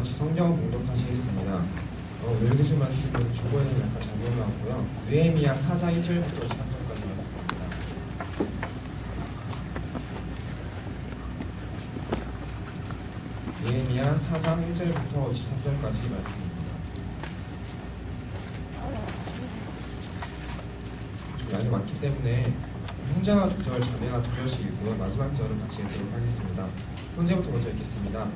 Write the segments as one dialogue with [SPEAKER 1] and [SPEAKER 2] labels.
[SPEAKER 1] 같이 성경을 봉독하시겠습니다. 오늘 읽으실 말씀은 주보에는 약간 잘못 나왔고요. 느헤미야 4장 1절부터 23절까지 말씀입니다. 느헤미야 4장 1절부터 23절까지 말씀입니다. 좀 양이 많기 때문에 형제가 2절, 자매가 2절씩 읽고요. 마지막 절은 같이 읽도록 하겠습니다. 형제부터 먼저 읽겠습니다.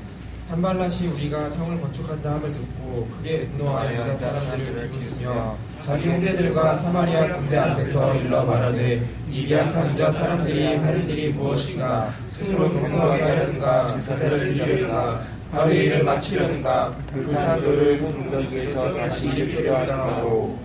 [SPEAKER 1] 산발랏이 우리가 성을 건축한다 함을 듣고 크게 분노하여 사람들을 비웃으며 자기 형제들과 사마리아 군대 앞에서 일러 말하되 이 미약한 유다 사람들이 하는 일이 무엇인가? 스스로 경고하게 하려는가? 제사를 드리려는가? 바로의 일을 마치려는가? 불탄 돌을 궁전 중에서 다시 일으키려 하고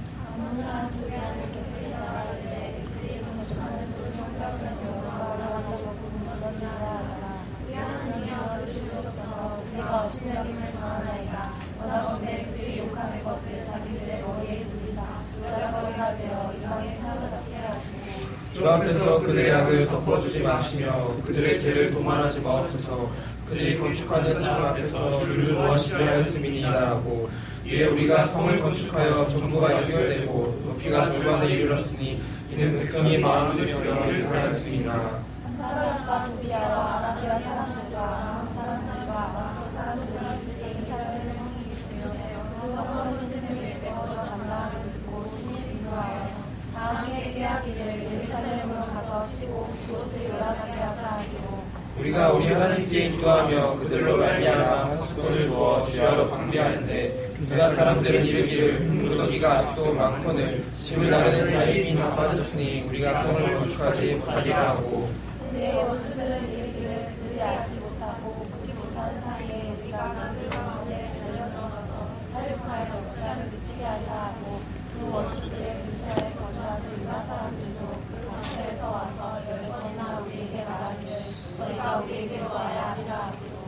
[SPEAKER 1] 주 앞에서 그들의 악을 덮어주지 마시며 그들의 죄를 도말하지 마옵소서. 그들이 건축하는 주 앞에서 주를 노하시려 하였음이니이다 하고 이에 우리가 성을 건축하여 전부가 연결되고 높이가 절반에 이르렀으니 이는 백성이 마음을 열려 하였음이라.
[SPEAKER 2] 산발랏과 도비야와 아라비아 사람들과 아람 사람들과 마스도 사람들이 예루살렘 성이 중요해 엎어진 틈을 메꿔서 담당을 듣고 심히 분노하여 다 함께 꾀하기를 예루살렘으로 가서 치고 그곳을 요란하게 하자 하기로
[SPEAKER 1] 우리가 우리 하나님께 기도하며 그들로 말미암아 하수꾼을 두어 주야로 방비하는데 유다 사람들은 이르기를 흙무더기가 아직도 많거늘 짐을 나르는 자의 힘이 다 빠졌으니 우리가 성을 건축하지 못하리라 하고
[SPEAKER 2] 그들의 원수들은 이르기를 그들이 알지 못하고 보지 못하는 사이에 우리가 그들 가운데 달려들어가서 살육하여 역사를 미치게 하리라 하고 그 원수들의 근처에 거주하는 유다 사람들도 그 근처에서 와서 10번이나 우리에게 말하기를 너희가 우리에게로 와야 하리라 하기로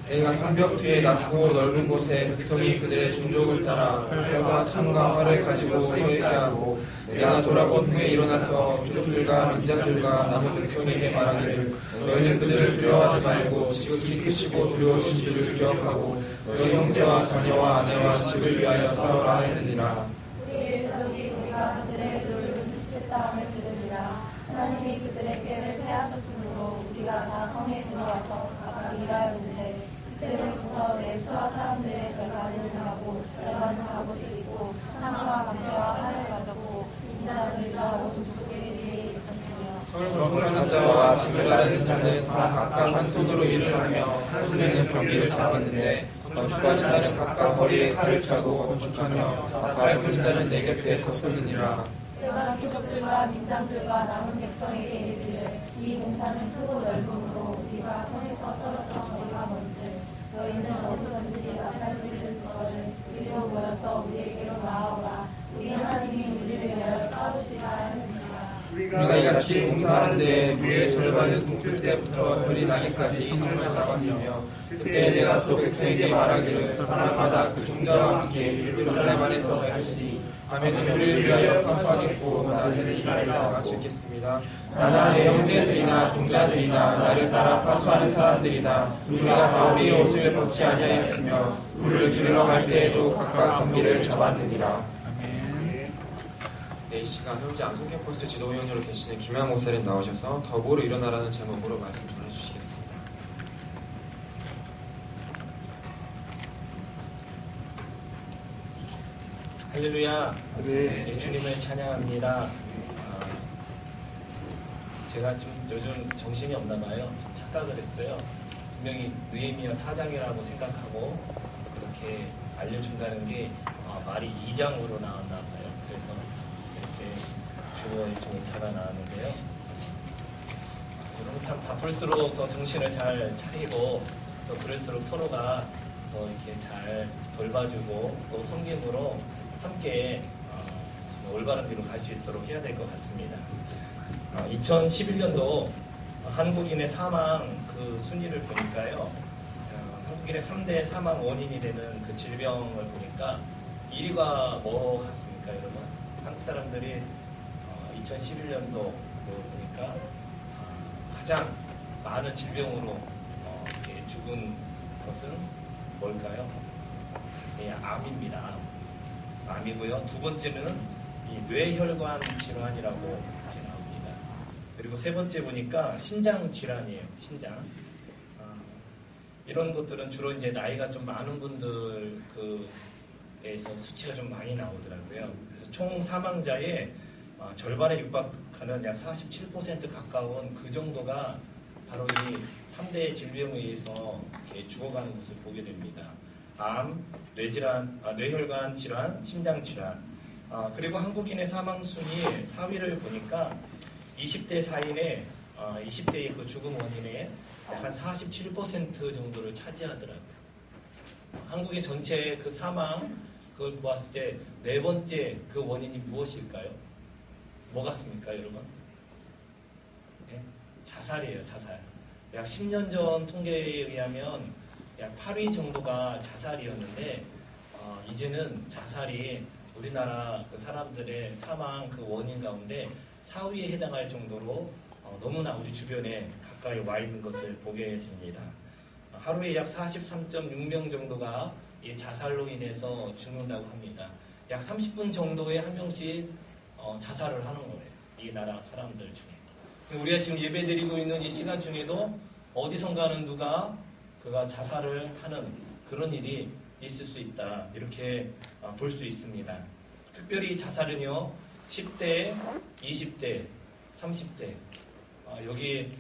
[SPEAKER 1] 내가 성벽 뒤에 낮고 넓은 곳에 백성이 그들의 종족을 따라 활과 창과 활을 가지고 서 있게 하고 내가 돌아본 후에 일어나서 귀족들과 민장들과 남은 백성에게 말하기를 너희는 그들을 두려워하지 말고 지극히 크시고 두려우신 주를 기억하고 너희 형제와 자녀와 아내와 집을 위하여 싸우라 했느니라.
[SPEAKER 2] 우리의 가족이 우리가 그들의 넓은 집채다함을 들으리라. 하나님이 그들의 꾀를 패하셨으므로 우리가 다 성에 들어와서 각각 일하였는데 그때로부터 내 수하 사람들의 절반은 가고 절반은 갑옷을 입고 창과 방패와 활을 가졌고 인자들과 온 족속에게 있었으며
[SPEAKER 1] 성을 건축하는 자와 집을 나르는 자는 다 각각 한 손으로 일을 하며 한 손에는 병기를 잡았는데 건축하는 자는 각각 허리에 칼을 차고 건축하며 밟은 자는 내 곁에 섰었느니라.
[SPEAKER 2] 내가 귀족들과 민장들과 남은 백성에게 이르기를 이 공사는 크고 넓음으로 우리가 성에서 떨어져 머리가 먼지 너희는 어디서든지 나팔 소리를 듣거든 우리로 모여서 우리에게로 나아오라. 우리 하나님이 우리를 위하여 싸우시리라 하느니라.
[SPEAKER 1] 우리가 이같이 공사하는데 무리의 절반은 동틀 때부터 별이 나기까지 창을 잡았으며 그때 내가 또 백성에게 말하기를 사람마다 그 종자와 함께 예루살렘 안에서 갈지니 밤에는 우리를 위하여 파수하겠고 낮에는 일하리라. 같이 읽겠습니다. 나나 내 형제들이나 종자들이나 나를 따라 파수하는 사람들이나 우리가 다 우리의 옷을 벗지 아니하였으며 우리를 기르러 갈 때에도 각각 경기를 잡았느니라. 네, 이 시간 현재 안성캠퍼스 지도위원으로 계시는 김양 목사님 나오셔서 더불어 일어나라는 제목으로 말씀 전해주시겠습니다.
[SPEAKER 3] 할렐루야. 네, 주님을 찬양합니다. 제가 좀 요즘 정신이 없나 봐요. 좀 착각을 했어요. 분명히 느헤미야 4장이라고 생각하고 그렇게 알려준다는 게 말이 2장으로 나왔나 봐요. 그래서 이렇게 주어에 좀 오차가 나왔는데요. 여러분 참 바쁠수록 더 정신을 잘 차리고 또 그럴수록 서로가 더 이렇게 잘 돌봐주고 또 성김으로 함께 올바른 길로 갈 수 있도록 해야 될 것 같습니다. 2011년도 한국인의 사망 그 순위를 보니까요. 한국인의 3대 사망 원인이 되는 그 질병을 보니까 1위가 뭐 같습니까, 여러분? 한국 사람들이 2011년도 보니까 가장 많은 질병으로 이렇게 죽은 것은 뭘까요? 암입니다. 암이고요. 두 번째는 이 뇌혈관 질환이라고 이렇게 나옵니다. 그리고 세 번째 보니까 심장 질환이에요. 심장. 이런 것들은 주로 이제 나이가 좀 많은 분들 에서 수치가 좀 많이 나오더라고요. 그래서 총 사망자의 절반에 육박하는 약 47% 가까운 그 정도가 바로 이 3대 질병에 의해서 이렇게 죽어가는 것을 보게 됩니다. 암, 뇌질환, 뇌혈관 질환, 심장 질환. 그리고 한국인의 사망 순위 4위를 보니까 20대 사인의 20대의 그 죽음 원인의 약 한 47% 정도를 차지하더라고요. 한국의 전체 그 사망 그걸 보았을 때 네 번째 그 원인이 무엇일까요? 뭐 같습니까, 여러분? 네? 자살이에요, 자살. 약 10년 전 통계에 의하면 약 8위 정도가 자살이었는데 이제는 자살이 우리나라 그 사람들의 사망 그 원인 가운데 4위에 해당할 정도로 너무나 우리 주변에 가까이 와 있는 것을 보게 됩니다. 하루에 약 43.6명 정도가 이 자살로 인해서 죽는다고 합니다. 약 30분 정도에 한 명씩 자살을 하는 거예요. 이 나라 사람들 중에. 우리가 지금 예배 드리고 있는 이 시간 중에도 어디선가는 그가 자살을 하는 그런 일이 있을 수 있다. 이렇게 볼 수 있습니다. 특별히 자살은요, 10대, 20대, 30대, 여기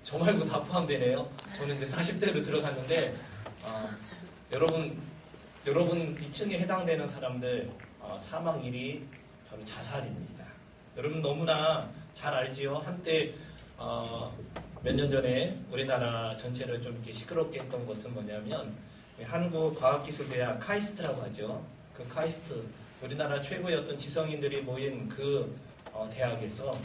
[SPEAKER 3] 저 말고 다 포함되네요. 저는 이제 40대로 들어갔는데, 여러분 2층에 해당되는 사람들 사망일이 바로 자살입니다. 여러분 너무나 잘 알지요. 한때 몇 년 전에 우리나라 전체를 좀 이렇게 시끄럽게 했던 것은 뭐냐면 한국과학기술대학 카이스트라고 하죠. 그 카이스트 우리나라 최고의 어떤 지성인들이 모인 그 대학에서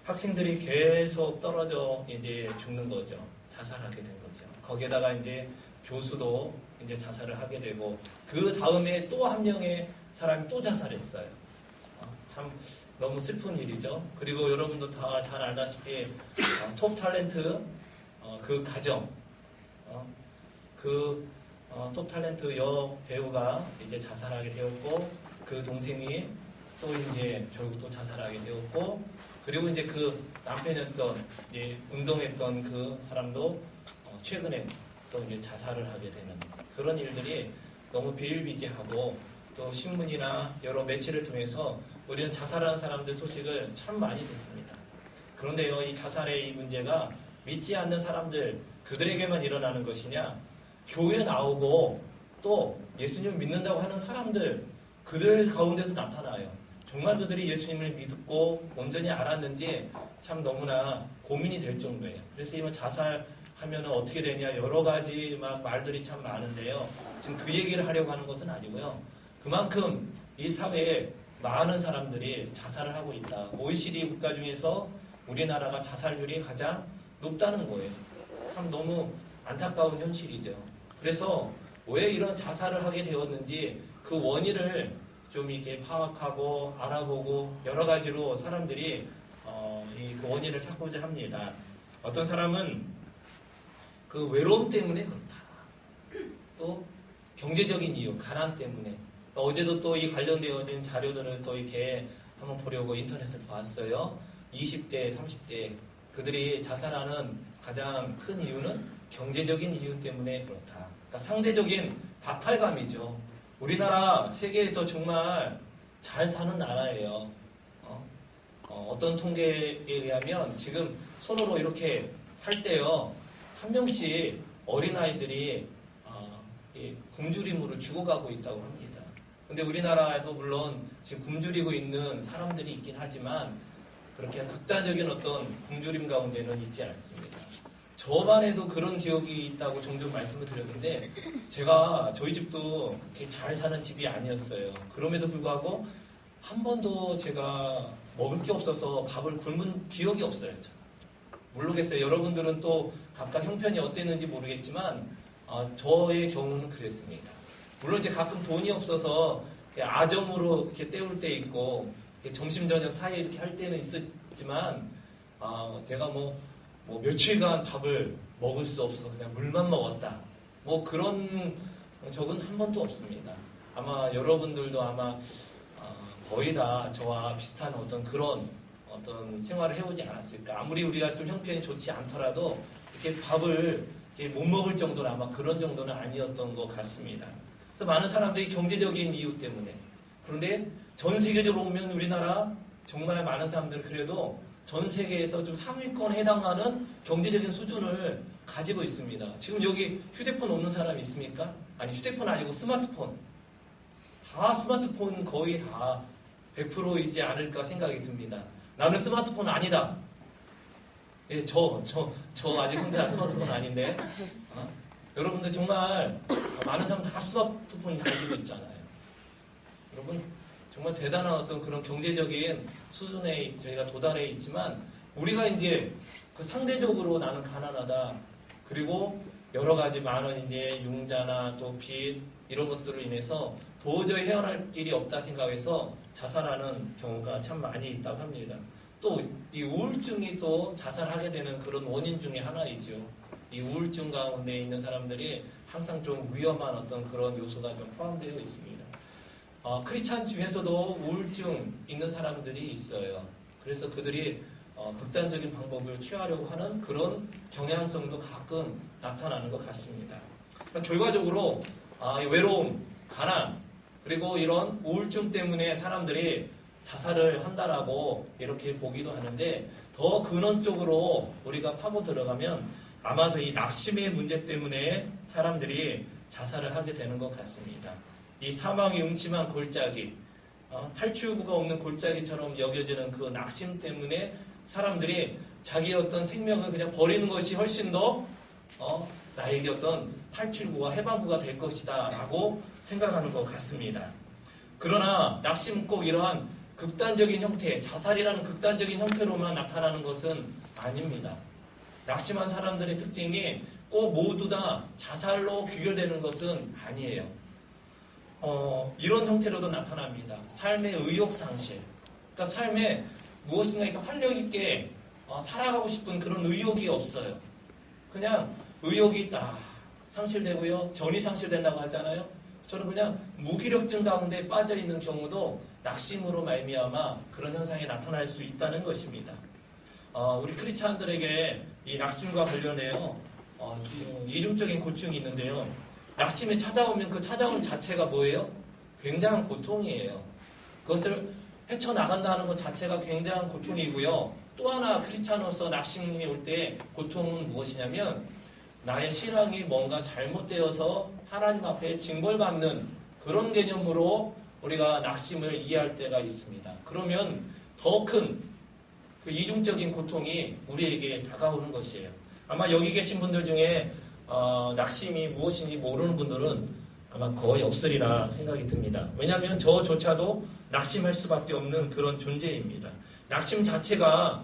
[SPEAKER 3] 학생들이 계속 떨어져 이제 죽는 거죠. 자살하게 된 거죠. 거기에다가 이제 교수도 이제 자살을 하게 되고 그 다음에 또 한 명의 사람이 또 자살했어요. 참 너무 슬픈 일이죠. 그리고 여러분도 다 잘 알다시피 톱 탤런트 그 가정 톱 탤런트 여 배우가 이제 자살하게 되었고 그 동생이 또 이제 결국 또 자살하게 되었고 그리고 이제 그 남편이었던 운동했던 그 사람도 최근에 또 이제 자살을 하게 되는 그런 일들이 너무 비일비재하고 또 신문이나 여러 매체를 통해서 우리는 자살하는 사람들 소식을 참 많이 듣습니다. 그런데요, 이 자살의 이 문제가 믿지 않는 사람들 그들에게만 일어나는 것이냐? 교회 나오고 또 예수님을 믿는다고 하는 사람들 그들 가운데도 나타나요. 정말 그들이 예수님을 믿고 온전히 알았는지 참 너무나 고민이 될 정도예요. 그래서 이 자살하면 어떻게 되냐 여러 가지 말들이 참 많은데요. 지금 그 얘기를 하려고 하는 것은 아니고요. 그만큼 이 사회에 많은 사람들이 자살을 하고 있다. OECD 국가 중에서 우리나라가 자살률이 가장 높다는 거예요. 참 너무 안타까운 현실이죠. 그래서 왜 이런 자살을 하게 되었는지 그 원인을 좀 이렇게 파악하고 알아보고 여러 가지로 사람들이 그 원인을 찾고자 합니다. 어떤 사람은 그 외로움 때문에 그렇다. 또 경제적인 이유, 가난 때문에. 어제도 또 이 관련되어진 자료들을 또 이렇게 한번 보려고 인터넷을 봤어요. 20대, 30대 그들이 자살하는 가장 큰 이유는 경제적인 이유 때문에 그렇다. 그러니까 상대적인 박탈감이죠. 우리나라 세계에서 정말 잘 사는 나라예요. 어떤 통계에 의하면 지금 손으로 이렇게 할 때요. 한 명씩 어린아이들이 굶주림으로 죽어가고 있다고 합니다. 근데 우리나라에도 물론 지금 굶주리고 있는 사람들이 있긴 하지만 그렇게 극단적인 어떤 굶주림 가운데는 있지 않습니다. 저만 해도 그런 기억이 있다고 종종 말씀을 드렸는데 제가 저희 집도 그렇게 잘 사는 집이 아니었어요. 그럼에도 불구하고 한 번도 제가 먹을 게 없어서 밥을 굶은 기억이 없어요. 저는. 모르겠어요. 여러분들은 또 각각 형편이 어땠는지 모르겠지만 저의 경우는 그랬습니다. 물론 이제 가끔 돈이 없어서 아점으로 이렇게 때울 때 있고 점심 저녁 사이에 이렇게 할 때는 있었지만 제가 뭐 며칠간 밥을 먹을 수 없어서 그냥 물만 먹었다. 뭐 그런 적은 한 번도 없습니다. 아마 여러분들도 아마 거의 다 저와 비슷한 어떤 그런 어떤 생활을 해오지 않았을까. 아무리 우리가 좀 형편이 좋지 않더라도 이렇게 밥을 이렇게 못 먹을 정도는 아마 그런 정도는 아니었던 것 같습니다. 그래서 많은 사람들이 경제적인 이유 때문에. 그런데 전 세계적으로 보면 우리나라 정말 많은 사람들 그래도 전 세계에서 좀 상위권에 해당하는 경제적인 수준을 가지고 있습니다. 지금 여기 휴대폰 없는 사람 있습니까? 아니 휴대폰 아니고 스마트폰. 다 스마트폰 거의 다 100%이지 않을까 생각이 듭니다. 나는 스마트폰 아니다. 예, 저 아직 혼자 스마트폰 아닌데. 여러분들 정말 많은 사람 다 스마트폰 가지고 있잖아요. 여러분 정말 대단한 어떤 그런 경제적인 수준에 저희가 도달해 있지만 우리가 이제 그 상대적으로 나는 가난하다. 그리고 여러 가지 많은 이제 융자나 또 빚 이런 것들로 인해서 도저히 헤어날 길이 없다 생각해서 자살하는 경우가 참 많이 있다고 합니다. 또 이 우울증이 또 자살하게 되는 그런 원인 중에 하나이죠. 이 우울증 가운데 있는 사람들이 항상 좀 위험한 어떤 그런 요소가 좀 포함되어 있습니다. 크리스찬 중에서도 우울증 있는 사람들이 있어요. 그래서 그들이 극단적인 방법을 취하려고 하는 그런 경향성도 가끔 나타나는 것 같습니다. 결과적으로 외로움, 가난, 그리고 이런 우울증 때문에 사람들이 자살을 한다라고 이렇게 보기도 하는데 더 근원적으로 우리가 파고 들어가면 아마도 이 낙심의 문제 때문에 사람들이 자살을 하게 되는 것 같습니다. 이 사망이 음침한 골짜기, 탈출구가 없는 골짜기처럼 여겨지는 그 낙심 때문에 사람들이 자기의 어떤 생명을 그냥 버리는 것이 훨씬 더 나에게 어떤 탈출구와 해방구가 될 것이다 라고 생각하는 것 같습니다. 그러나 낙심은 꼭 이러한 극단적인 형태, 자살이라는 극단적인 형태로만 나타나는 것은 아닙니다. 낙심한 사람들의 특징이 꼭 모두 다 자살로 귀결되는 것은 아니에요. 이런 형태로도 나타납니다. 삶의 의욕 상실. 그러니까 삶에 무엇인가 이렇게 활력 있게 살아가고 싶은 그런 의욕이 없어요. 그냥 의욕이 딱 상실되고요. 전이 상실된다고 하잖아요. 저는 그냥 무기력증 가운데 빠져 있는 경우도 낙심으로 말미암아 그런 현상이 나타날 수 있다는 것입니다. 우리 크리스찬들에게 이 낙심과 관련해요. 이중적인 고충이 있는데요. 낙심이 찾아오면 그 찾아온 자체가 뭐예요? 굉장한 고통이에요. 그것을 헤쳐나간다는 것 자체가 굉장한 고통이고요. 또 하나 크리스찬으로서 낙심이 올 때 고통은 무엇이냐면 나의 신앙이 뭔가 잘못되어서 하나님 앞에 징벌받는 그런 개념으로 우리가 낙심을 이해할 때가 있습니다. 그러면 더 큰 그 이중적인 고통이 우리에게 다가오는 것이에요. 아마 여기 계신 분들 중에 낙심이 무엇인지 모르는 분들은 아마 거의 없으리라 생각이 듭니다. 왜냐하면 저조차도 낙심할 수밖에 없는 그런 존재입니다. 낙심 자체가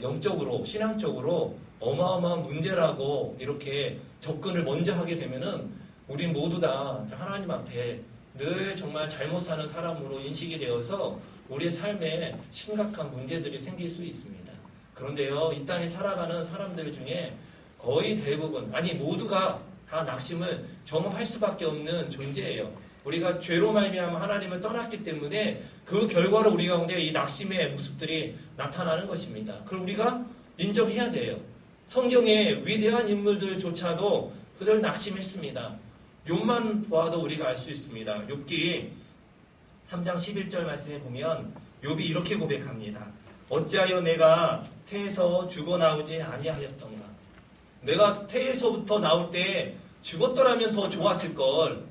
[SPEAKER 3] 영적으로, 신앙적으로 어마어마한 문제라고 이렇게 접근을 먼저 하게 되면은 우린 모두 다 하나님 앞에 늘 정말 잘못 사는 사람으로 인식이 되어서 우리의 삶에 심각한 문제들이 생길 수 있습니다. 그런데요, 이 땅에 살아가는 사람들 중에 거의 대부분, 아니 모두가 다 낙심을 경험할 수밖에 없는 존재예요. 우리가 죄로 말미암아 하나님을 떠났기 때문에 그 결과로 우리 가운데 이 낙심의 모습들이 나타나는 것입니다. 그걸 우리가 인정해야 돼요. 성경의 위대한 인물들조차도 그들 낙심했습니다. 욥만 보아도 우리가 알 수 있습니다. 욥기 3장 11절 말씀에 보면 욥이 이렇게 고백합니다. 어찌하여 내가 태에서 죽어나오지 아니하였던가. 내가 태에서부터 나올 때 죽었더라면 더 좋았을걸.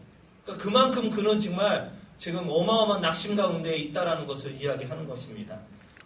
[SPEAKER 3] 그러니까 그만큼 그는 정말 지금 어마어마한 낙심 가운데 있다라는 것을 이야기하는 것입니다.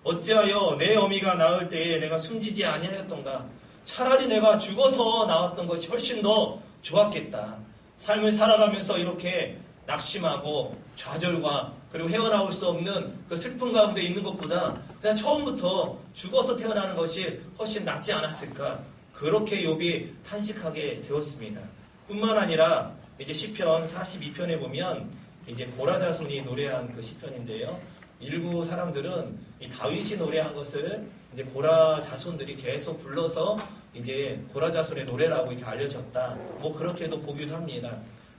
[SPEAKER 3] 어찌하여 내 어미가 낳을 때에 내가 숨지지 아니하였던가. 차라리 내가 죽어서 나왔던 것이 훨씬 더 좋았겠다. 삶을 살아가면서 이렇게 낙심하고 좌절과 그리고 헤어나올 수 없는 그 슬픔 가운데 있는 것보다 그냥 처음부터 죽어서 태어나는 것이 훨씬 낫지 않았을까. 그렇게 욥이 탄식하게 되었습니다. 뿐만 아니라 이제 시편 42편에 보면 이제 고라 자손이 노래한 그 시편인데요. 일부 사람들은 이 다윗이 노래한 것을 이제 고라 자손들이 계속 불러서 이제 고라 자손의 노래라고 이렇게 알려졌다. 뭐 그렇게도 보기도 합니다.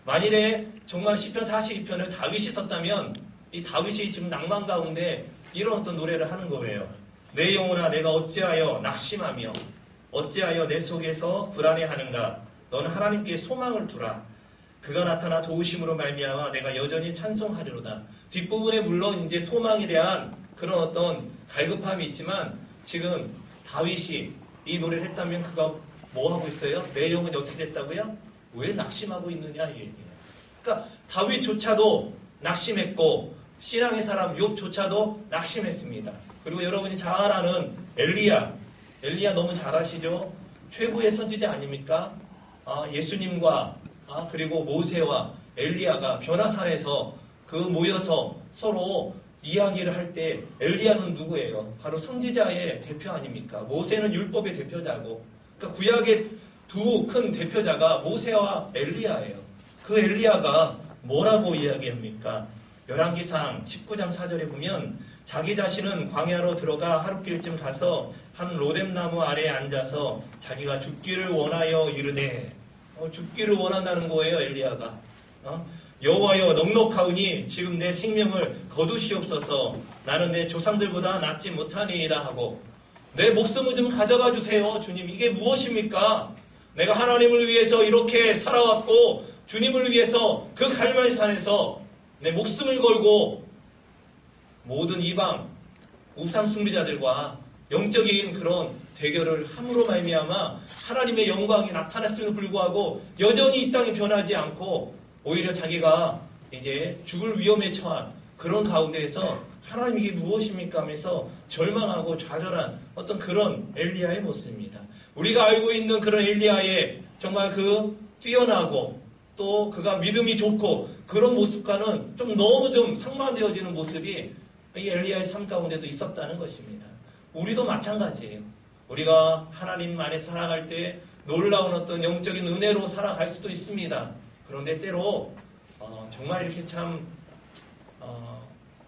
[SPEAKER 3] 만일에 정말 시편 42편을 다윗이 썼다면 이 다윗이 지금 낭만 가운데 이런 어떤 노래를 하는 거예요. 내 영혼아 내가 어찌하여 낙심하며 어찌하여 내 속에서 불안해하는가. 너는 하나님께 소망을 두라. 그가 나타나 도우심으로 말미암아 내가 여전히 찬송하리로다. 뒷부분에 물론 이제 소망에 대한 그런 어떤 갈급함이 있지만 지금 다윗이 이 노래를 했다면 그가 뭐 하고 있어요? 내 영혼이 어떻게 됐다고요? 왜 낙심하고 있느냐 이 얘기예요. 그러니까 다윗조차도 낙심했고 신앙의 사람 욥조차도 낙심했습니다. 그리고 여러분이 잘 아는 엘리야 너무 잘 아시죠? 최고의 선지자 아닙니까? 예수님과 그리고 모세와 엘리야가 변화산에서 모여서 서로 이야기를 할 때 엘리야는 누구예요? 바로 선지자의 대표 아닙니까? 모세는 율법의 대표자고, 그러니까 구약의 두 큰 대표자가 모세와 엘리야예요. 그 엘리야가 뭐라고 이야기합니까? 열왕기상 19장 4절에 보면 자기 자신은 광야로 들어가 하룻길쯤 가서 한 로뎀나무 아래에 앉아서 자기가 죽기를 원하여 이르되, 죽기를 원한다는 거예요. 엘리야가 여호와여 넉넉하오니 지금 내 생명을 거두시옵소서. 나는 내 조상들보다 낫지 못하니이다 하고, 내 목숨을 좀 가져가 주세요. 주님, 이게 무엇입니까? 내가 하나님을 위해서 이렇게 살아왔고 주님을 위해서 그 갈멜산에서 내 목숨을 걸고 모든 이방 우상 숭배자들과 영적인 그런 대결을 함으로 말미암아 하나님의 영광이 나타났음에도 불구하고 여전히 이 땅이 변하지 않고 오히려 자기가 이제 죽을 위험에 처한 그런 가운데에서 하나님 이게 무엇입니까 하면서 절망하고 좌절한 어떤 그런 엘리야의 모습입니다. 우리가 알고 있는 그런 엘리야의 정말 뛰어나고 또 그가 믿음이 좋고 그런 모습과는 너무 상반되어지는 모습이 이 엘리야의 삶 가운데도 있었다는 것입니다. 우리도 마찬가지예요. 우리가 하나님 안에 살아갈 때 놀라운 어떤 영적인 은혜로 살아갈 수도 있습니다. 그런데 때로 정말 이렇게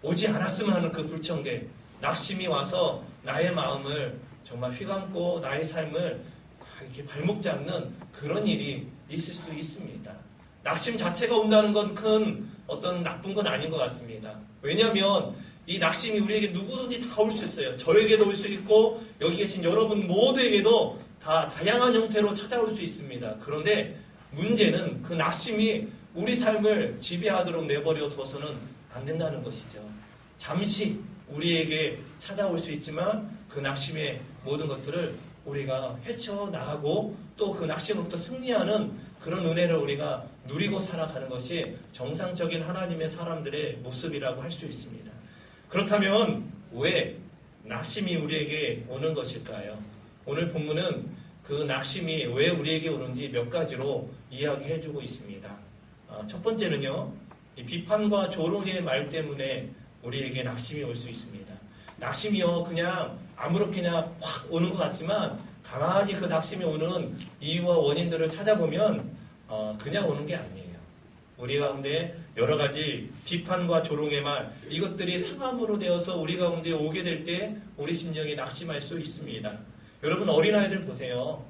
[SPEAKER 3] 오지 않았으면 하는 그 불청객, 낙심이 와서 나의 마음을 정말 휘감고 나의 삶을 이렇게 발목 잡는 그런 일이 있을 수 있습니다. 낙심 자체가 온다는 건 큰 어떤 나쁜 건 아닌 것 같습니다. 왜냐하면 이 낙심이 우리에게 누구든지 다 올 수 있어요. 저에게도 올 수 있고 여기 계신 여러분 모두에게도 다 다양한 형태로 찾아올 수 있습니다. 그런데 문제는 그 낙심이 우리 삶을 지배하도록 내버려 둬서는 안 된다는 것이죠. 잠시 우리에게 찾아올 수 있지만 그 낙심의 모든 것들을 우리가 헤쳐나가고 또 그 낙심으로부터 승리하는 그런 은혜를 우리가 누리고 살아가는 것이 정상적인 하나님의 사람들의 모습이라고 할 수 있습니다. 그렇다면 왜 낙심이 우리에게 오는 것일까요? 오늘 본문은 그 낙심이 왜 우리에게 오는지 몇 가지로 이야기해주고 있습니다. 첫 번째는요, 이 비판과 조롱의 말 때문에 우리에게 낙심이 올 수 있습니다. 낙심이요, 그냥 아무렇게나 확 오는 것 같지만 가만히 그 낙심이 오는 이유와 원인들을 찾아보면 그냥 오는 게 아니에요. 우리 가운데 여러 가지 비판과 조롱의 말, 이것들이 상함으로 되어서 우리 가운데 오게 될 때 우리 심령이 낙심할 수 있습니다. 여러분 어린아이들 보세요.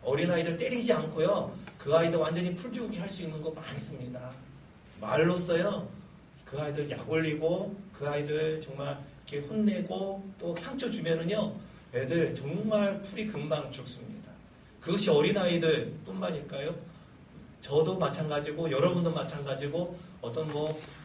[SPEAKER 3] 어린아이들 때리지 않고요, 그 아이들 완전히 풀죽게 할 수 있는 거 많습니다. 말로써요, 그 아이들 약 올리고 그 아이들 정말 이렇게 혼내고 또 상처 주면은요, 애들 정말 풀이 금방 죽습니다. 그것이 어린아이들 뿐만일까요? 저도 마찬가지고 여러분도 마찬가지고 어떤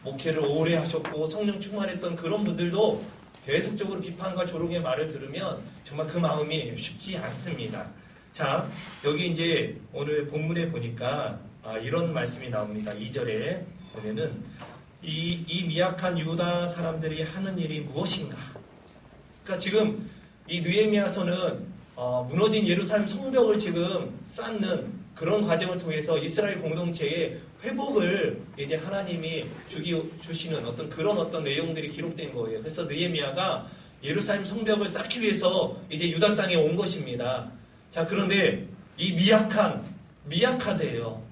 [SPEAKER 3] 목회를 오래 하셨고 성령 충만했던 그런 분들도 계속적으로 비판과 조롱의 말을 들으면 정말 그 마음이 쉽지 않습니다. 자, 여기 이제 오늘 본문에 보니까 이런 말씀이 나옵니다. 2절에 보면은 이 미약한 유다 사람들이 하는 일이 무엇인가? 그러니까 지금 이 느헤미야서는 무너진 예루살렘 성벽을 지금 쌓는 그런 과정을 통해서 이스라엘 공동체의 회복을 이제 하나님이 주시는 그런 어떤 내용들이 기록된 거예요. 그래서 느헤미야가 예루살렘 성벽을 쌓기 위해서 이제 유다 땅에 온 것입니다. 자, 그런데 이 미약하대요.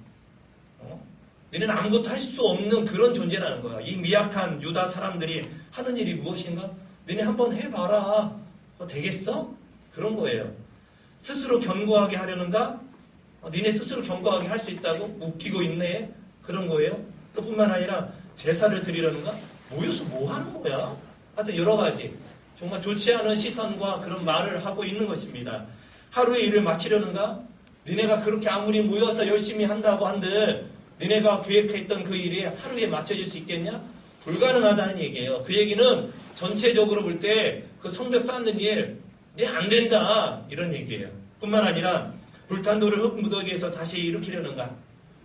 [SPEAKER 3] 너희는 아무것도 할 수 없는 그런 존재라는 거야. 이 미약한 유다 사람들이 하는 일이 무엇인가? 너네 한번 해봐라. 되겠어? 그런 거예요. 스스로 견고하게 하려는가? 니네 스스로 견고하게 할 수 있다고? 웃기고 있네? 그런 거예요. 또 뿐만 아니라 제사를 드리려는가? 모여서 뭐 하는 거야? 하여튼 여러 가지 정말 좋지 않은 시선과 그런 말을 하고 있는 것입니다. 하루의 일을 마치려는가? 니네가 그렇게 아무리 모여서 열심히 한다고 한들 니네가 계획했던 그 일이 하루에 맞춰질 수 있겠냐? 불가능하다는 얘기예요. 그 얘기는 전체적으로 볼 때 그 성벽 쌓는 일 안 된다 이런 얘기예요. 뿐만 아니라 불탄 돌을 흙 무더기에서 다시 일으키려는가?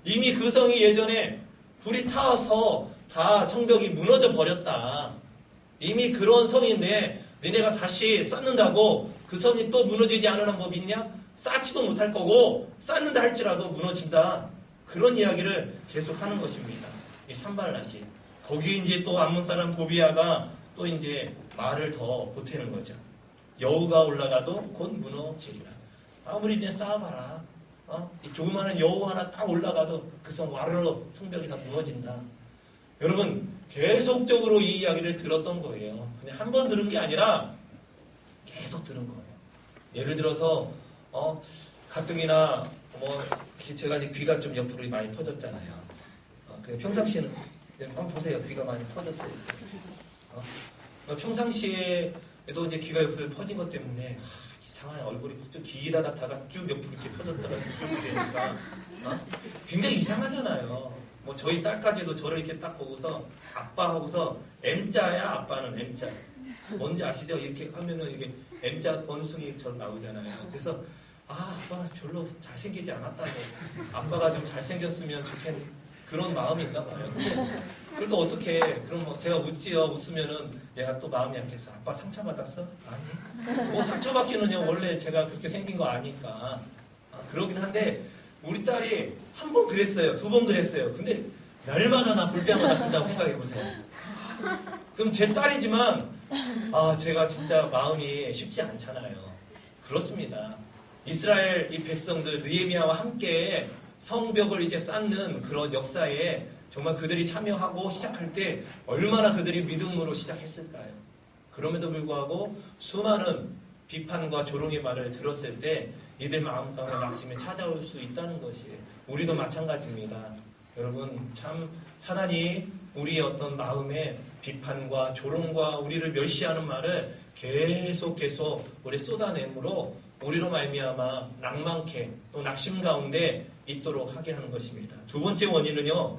[SPEAKER 3] 이미 그 성이 예전에 불이 타서 다 성벽이 무너져 버렸다. 이미 그런 성인데 너네가 다시 쌓는다고 그 성이 또 무너지지 않으는 법이 있냐? 쌓지도 못할 거고 쌓는다 할지라도 무너진다. 그런 이야기를 계속하는 것입니다. 이 산발랏이. 거기에 이제 또 암몬 사람 도비아가 또 이제 말을 더 보태는 거죠. 여우가 올라가도 곧 무너지리라. 아무리 그냥 쌓아봐라. 이 조그마한 여우 하나 딱 올라가도 그 성 와르르 성벽이 다 무너진다. 여러분 계속적으로 이 이야기를 들었던 거예요. 그냥 한 번 들은 게 아니라 계속 들은 거예요. 예를 들어서 가뜩이나 제가 이제 귀가 좀 옆으로 많이 퍼졌잖아요. 평상시에는 한번 보세요. 귀가 많이 퍼졌어요. 평상시에도 이제 귀가 옆으로 퍼진 것 때문에 이상한 얼굴이 좀 기다랗다가 쭉 옆으로 이렇게 퍼졌다가 쭉 이러니까 굉장히 이상하잖아요. 뭐 저희 딸까지도 저를 이렇게 딱 보고서 아빠 하고서 M자야 아빠는 M자. 뭔지 아시죠? 이렇게 하면은 이게 M자 원숭이처럼 나오잖아요. 그래서 아빠 별로 잘생기지 않았다고. 아빠가 좀 잘생겼으면 좋겠는 그런 마음인가 봐요. 그래도 어떻게 그럼 뭐 제가 웃으면은 얘가 또 마음이 약해서 아빠 상처받았어? 아니. 뭐 상처받기는요 원래 제가 그렇게 생긴 거 아니까. 그러긴 한데 우리 딸이 한 번 그랬어요. 두 번 그랬어요. 근데 날마다 나 볼 때마다 그런다고 생각해 보세요. 그럼 제 딸이지만 제가 진짜 마음이 쉽지 않잖아요. 그렇습니다. 이스라엘 이 백성들 느헤미야와 함께 성벽을 이제 쌓는 그런 역사에 정말 그들이 참여하고 시작할 때 얼마나 그들이 믿음으로 시작했을까요? 그럼에도 불구하고 수많은 비판과 조롱의 말을 들었을 때 이들 마음 가운데 낙심이 찾아올 수 있다는 것이 우리도 마찬가지입니다. 여러분 참 사단이 우리의 어떤 마음에 비판과 조롱과 우리를 멸시하는 말을 계속 우리 쏟아내므로 우리로 말미암아 낭만케 또 낙심 가운데 있도록 하게 하는 것입니다. 두 번째 원인은요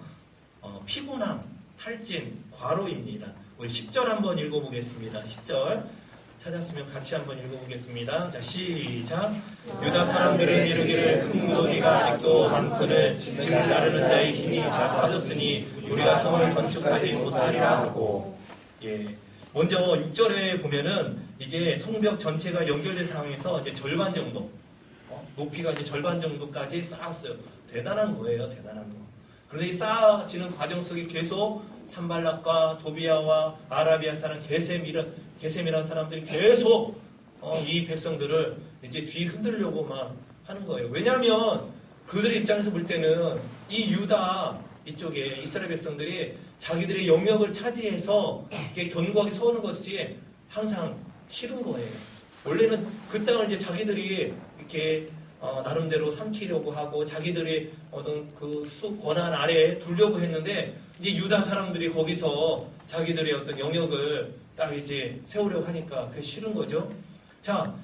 [SPEAKER 3] 피곤함, 탈진, 과로입니다. 우리 10절 한번 읽어보겠습니다. 10절 찾았으면 같이 한번 읽어보겠습니다. 자, 시작. 유다 사람들은 이르기를 흙무더기가 아직도 많거늘 지금 나르는 자의 힘이 다 빠졌으니 우리가 성을 건축하지 못하리라 하고. 예. 먼저 6절에 보면은 이제 성벽 전체가 연결된 상황에서 이제 절반 정도, 높이가 이제 절반 정도까지 쌓았어요. 대단한 거예요, 대단한 거. 그런데 이 쌓아지는 과정 속에 계속 산발랏과 도비아와 아라비아 사람 게셈이라는 사람들이 계속 이 백성들을 이제 뒤 흔들려고만 하는 거예요. 왜냐하면 그들의 입장에서 볼 때는 이 유다 이쪽에 이스라엘 백성들이 자기들의 영역을 차지해서 이렇게 견고하게 서는 것이 항상 싫은 거예요. 원래는 그 땅을 이제 자기들이 이렇게 나름대로 삼키려고 하고 자기들의 어떤 그 권한 아래에 두려고 했는데 이제 유다 사람들이 거기서 자기들의 어떤 영역을 딱 이제 세우려고 하니까 그게 싫은 거죠. 자,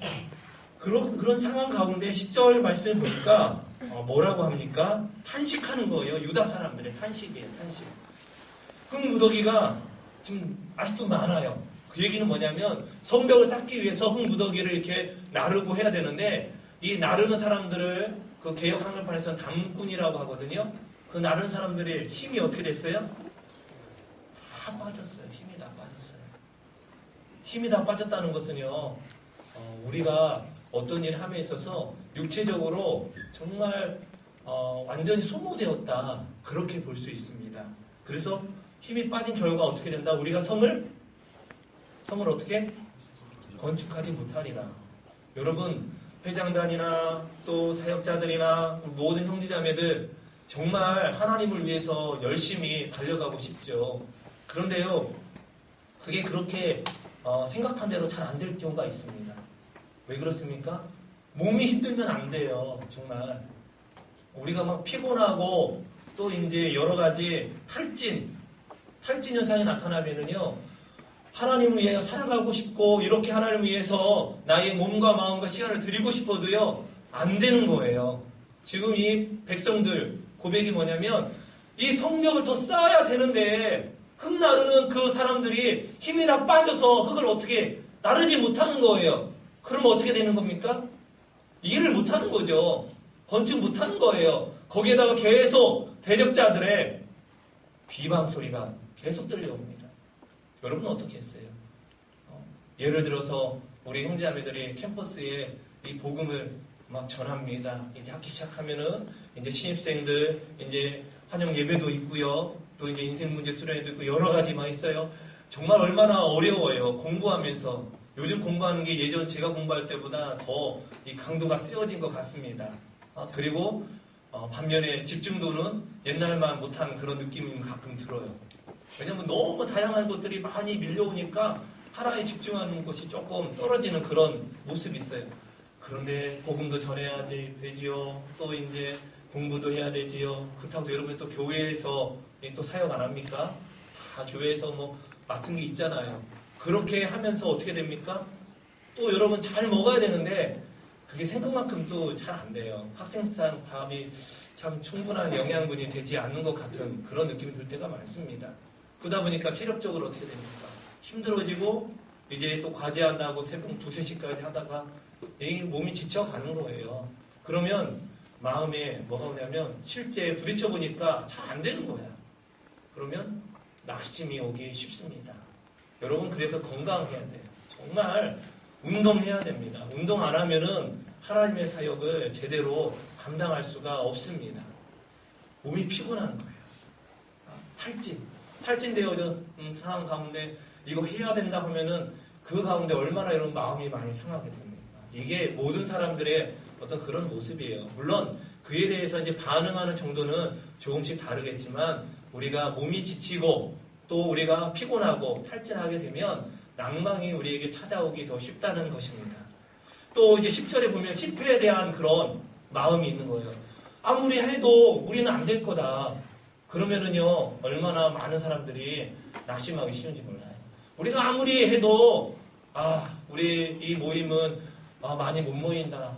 [SPEAKER 3] 그런 상황 가운데 10절 말씀을 보니까 뭐라고 합니까? 탄식하는 거예요. 유다 사람들의 탄식이에요. 탄식. 흙무더기가 지금 아직도 많아요. 그 얘기는 뭐냐면 성벽을 쌓기 위해서 흙무더기를 이렇게 나르고 해야 되는데 이 나르는 사람들을 그 개역 한글판에서는 담꾼이라고 하거든요. 그 나르는 사람들의 힘이 어떻게 됐어요? 다 빠졌어요. 힘이 다 빠졌어요. 힘이 다 빠졌다는 것은요. 우리가 어떤 일을 함에 있어서 육체적으로 정말 완전히 소모되었다. 그렇게 볼 수 있습니다. 그래서 힘이 빠진 결과 어떻게 된다? 우리가 성을 어떻게? 건축하지 못하리라. 여러분 회장단이나 또 사역자들이나 모든 형제자매들 정말 하나님을 위해서 열심히 달려가고 싶죠. 그런데요, 그게 그렇게 생각한 대로 잘 안 될 경우가 있습니다. 왜 그렇습니까? 몸이 힘들면 안 돼요. 정말 우리가 막 피곤하고 또 이제 여러 가지 탈진 현상이 나타나면은요, 하나님을 위해 살아가고 싶고, 이렇게 하나님을 위해서 나의 몸과 마음과 시간을 드리고 싶어도요, 안 되는 거예요. 지금 이 백성들 고백이 뭐냐면, 이 성벽을 더 쌓아야 되는데, 흙 나르는 그 사람들이 힘이 다 빠져서 흙을 어떻게 나르지 못하는 거예요. 그럼 어떻게 되는 겁니까? 일을 못하는 거죠. 건축 못하는 거예요. 거기에다가 계속 대적자들의 비방 소리가 계속 들려옵니다. 여러분은 어떻게 했어요? 예를 들어서 우리 형제자매들이 캠퍼스에 이 복음을 막 전합니다. 이제 학기 시작하면은 이제 신입생들 이제 환영 예배도 있고요. 또 이제 인생 문제 수련회도 있고 여러 가지만 있어요. 정말 얼마나 어려워요. 공부하면서. 요즘 공부하는 게 예전 제가 공부할 때보다 더 이 강도가 세워진 것 같습니다. 그리고 반면에 집중도는 옛날만 못한 그런 느낌이 가끔 들어요. 왜냐면 너무 다양한 것들이 많이 밀려오니까 하나에 집중하는 것이 조금 떨어지는 그런 모습이 있어요. 그런데 복음도 전해야지 되지요. 또 이제 공부도 해야 되지요. 그렇다고 여러분 또 교회에서 또 사역 안 합니까? 다 교회에서 뭐 맡은 게 있잖아요. 그렇게 하면서 어떻게 됩니까? 또 여러분 잘 먹어야 되는데 그게 생각만큼 또 잘 안 돼요. 학생상 밥이 참 충분한 영양분이 되지 않는 것 같은 그런 느낌이 들 때가 많습니다. 그러다 보니까 체력적으로 어떻게 됩니까? 힘들어지고 이제 또 과제한다고 새벽 2, 3시까지 하다가 이 몸이 지쳐가는 거예요. 그러면 마음에 뭐가 오냐면 실제 부딪혀 보니까 잘 안 되는 거야. 그러면 낙심이 오기 쉽습니다. 여러분 그래서 건강해야 돼요. 정말 운동해야 됩니다. 운동 안 하면은 하나님의 사역을 제대로 감당할 수가 없습니다. 몸이 피곤한 거예요. 탈진되어진 상황 가운데 이거 해야 된다 하면은 그 가운데 얼마나 이런 마음이 많이 상하게 됩니까? 이게 모든 사람들의 어떤 그런 모습이에요. 물론 그에 대해서 이제 반응하는 정도는 조금씩 다르겠지만 우리가 몸이 지치고 또 우리가 피곤하고 탈진하게 되면 낭망이 우리에게 찾아오기 더 쉽다는 것입니다. 또 이제 10절에 보면 실패에 대한 그런 마음이 있는 거예요. 아무리 해도 우리는 안 될 거다. 그러면은요, 얼마나 많은 사람들이 낙심하기 쉬운지 몰라요. 우리가 아무리 해도, 우리 이 모임은, 많이 못 모인다.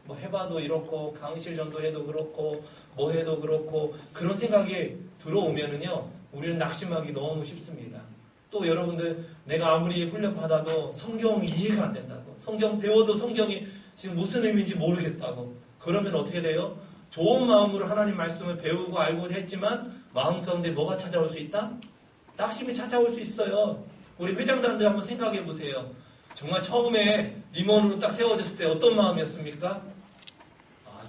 [SPEAKER 3] 뭐 해봐도 이렇고, 강의실 전도해도 그렇고, 뭐 해도 그렇고, 그런 생각이 들어오면은요, 우리는 낙심하기 너무 쉽습니다. 또 여러분들, 내가 아무리 훈련받아도 성경이 이해가 안 된다고. 성경 배워도 성경이 지금 무슨 의미인지 모르겠다고. 그러면 어떻게 돼요? 좋은 마음으로 하나님 말씀을 배우고 알고자 했지만 마음 가운데 뭐가 찾아올 수 있다? 낙심이 찾아올 수 있어요. 우리 회장단들 한번 생각해 보세요. 정말 처음에 임원으로 딱 세워졌을 때 어떤 마음이었습니까?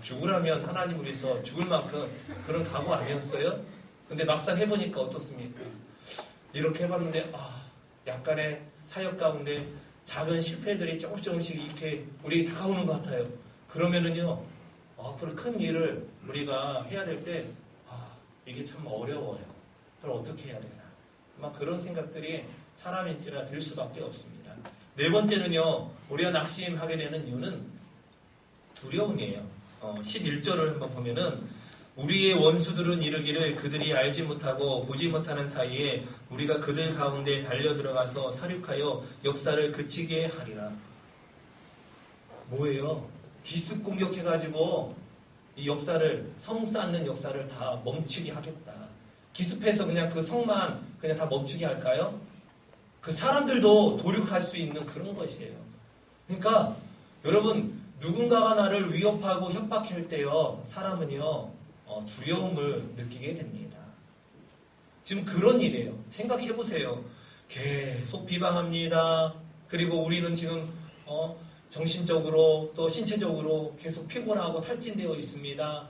[SPEAKER 3] 죽으라면 하나님을 위해서 죽을 만큼 그런 각오 아니었어요? 근데 막상 해보니까 어떻습니까? 이렇게 해봤는데 약간의 사역 가운데 작은 실패들이 조금씩 이렇게 우리 다가오는 것 같아요. 그러면은요, 앞으로 큰 일을 우리가 해야 될 때, 이게 참 어려워요. 그걸 어떻게 해야 되나. 막 그런 생각들이 사람인지라 들 수밖에 없습니다. 네 번째는요, 우리가 낙심하게 되는 이유는 두려움이에요. 11절을 한번 보면은, 우리의 원수들은 이르기를 그들이 알지 못하고 보지 못하는 사이에 우리가 그들 가운데 달려 들어가서 사륙하여 역사를 그치게 하리라. 뭐예요? 기습 공격해가지고 이 역사를, 성 쌓는 역사를 다 멈추게 하겠다. 기습해서 그냥 그 성만 그냥 다 멈추게 할까요? 그 사람들도 도륙할 수 있는 그런 것이에요. 그러니까 여러분, 누군가가 나를 위협하고 협박할 때요, 사람은요, 두려움을 느끼게 됩니다. 지금 그런 일이에요. 생각해보세요. 계속 비방합니다. 그리고 우리는 지금 정신적으로 또 신체적으로 계속 피곤하고 탈진되어 있습니다.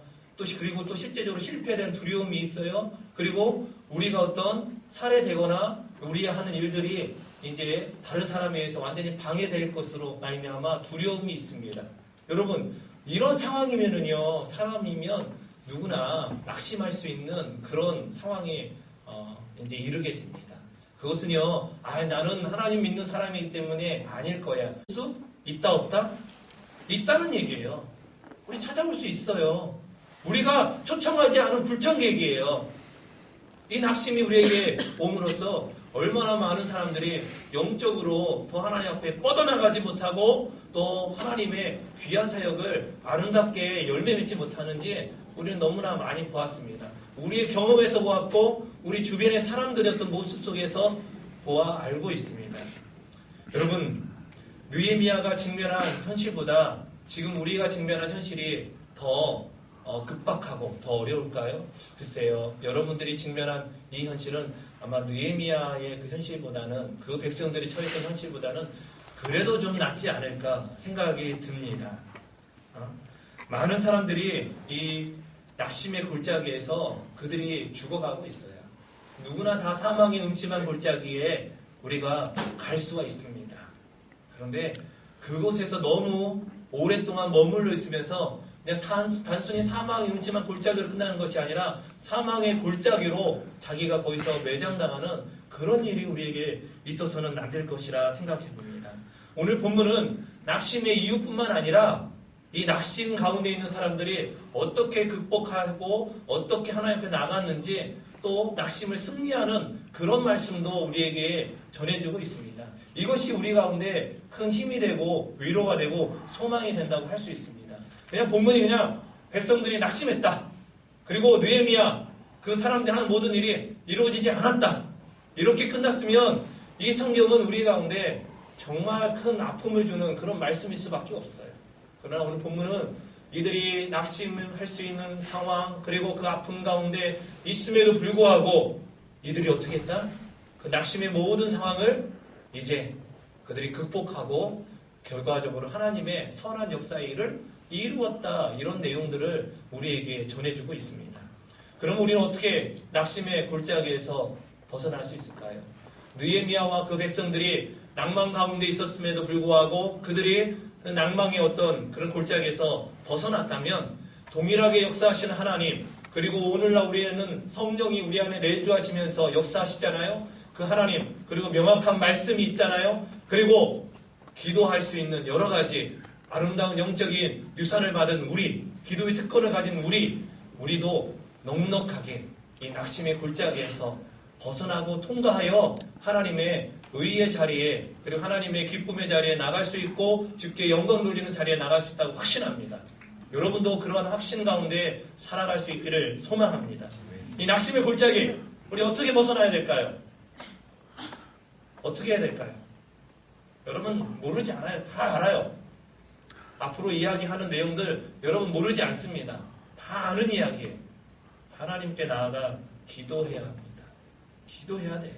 [SPEAKER 3] 그리고 또 실제적으로 실패에 대한 두려움이 있어요. 그리고 우리가 어떤 살해되거나 우리 하는 일들이 이제 다른 사람에 의해서 완전히 방해될 것으로 말미암아 두려움이 있습니다. 여러분, 이런 상황이면은요, 사람이면 누구나 낙심할 수 있는 그런 상황에 이제 이르게 됩니다. 그것은요, 나는 하나님 믿는 사람이기 때문에 아닐 거야. 수? 있다 없다? 있다는 얘기예요. 우리 찾아볼 수 있어요. 우리가 초청하지 않은 불청객이에요. 이 낙심이 우리에게 옴으로써 얼마나 많은 사람들이 영적으로 더 하나님 앞에 뻗어나가지 못하고 또 하나님의 귀한 사역을 아름답게 열매 맺지 못하는지 우리는 너무나 많이 보았습니다. 우리의 경험에서 보았고 우리 주변의 사람들의 어떤 모습 속에서 보아 알고 있습니다. 여러분, 느헤미야가 직면한 현실보다 지금 우리가 직면한 현실이 더 급박하고 더 어려울까요? 글쎄요. 여러분들이 직면한 이 현실은 아마 느헤미야의 그 현실보다는, 그 백성들이 처했던 현실보다는 그래도 좀 낫지 않을까 생각이 듭니다. 많은 사람들이 이 낙심의 골짜기에서 그들이 죽어가고 있어요. 누구나 다 사망의 음침한 골짜기에 우리가 갈 수가 있습니다. 그런데 그곳에서 너무 오랫동안 머물러 있으면서 그냥 단순히 사망의 음침한 골짜기로 끝나는 것이 아니라 사망의 골짜기로 자기가 거기서 매장당하는 그런 일이 우리에게 있어서는 안 될 것이라 생각해 봅니다. 오늘 본문은 낙심의 이유뿐만 아니라 이 낙심 가운데 있는 사람들이 어떻게 극복하고 어떻게 하나님 앞에 나갔는지 또 낙심을 승리하는 그런 말씀도 우리에게 전해주고 있습니다. 이것이 우리 가운데 큰 힘이 되고 위로가 되고 소망이 된다고 할 수 있습니다. 그냥 본문이 그냥 백성들이 낙심했다. 그리고 느헤미야 그 사람들이 하는 모든 일이 이루어지지 않았다. 이렇게 끝났으면 이 성경은 우리 가운데 정말 큰 아픔을 주는 그런 말씀일 수밖에 없어요. 그러나 오늘 본문은 이들이 낙심할 수 있는 상황 그리고 그 아픔 가운데 있음에도 불구하고 이들이 어떻게 했다? 그 낙심의 모든 상황을 이제 그들이 극복하고 결과적으로 하나님의 선한 역사의 일을 이루었다. 이런 내용들을 우리에게 전해주고 있습니다. 그럼 우리는 어떻게 낙심의 골짜기에서 벗어날 수 있을까요? 느헤미야와 그 백성들이 낭만 가운데 있었음에도 불구하고 그들이 낭망의 어떤 그런 골짜기에서 벗어났다면 동일하게 역사하시는 하나님 그리고 오늘날 우리는 성령이 우리 안에 내주하시면서 역사하시잖아요. 그 하나님 그리고 명확한 말씀이 있잖아요. 그리고 기도할 수 있는 여러 가지 아름다운 영적인 유산을 받은 우리, 기도의 특권을 가진 우리도 넉넉하게 이 낙심의 골짜기에서 벗어나고 통과하여 하나님의 의의 자리에 그리고 하나님의 기쁨의 자리에 나갈 수 있고 주께 영광 돌리는 자리에 나갈 수 있다고 확신합니다. 여러분도 그러한 확신 가운데 살아갈 수 있기를 소망합니다. 이 낙심의 골짜기 우리 어떻게 벗어나야 될까요? 어떻게 해야 될까요? 여러분 모르지 않아요. 다 알아요. 앞으로 이야기하는 내용들 여러분 모르지 않습니다. 다 아는 이야기예요. 하나님께 나아가 기도해야 합니다. 기도해야 돼요.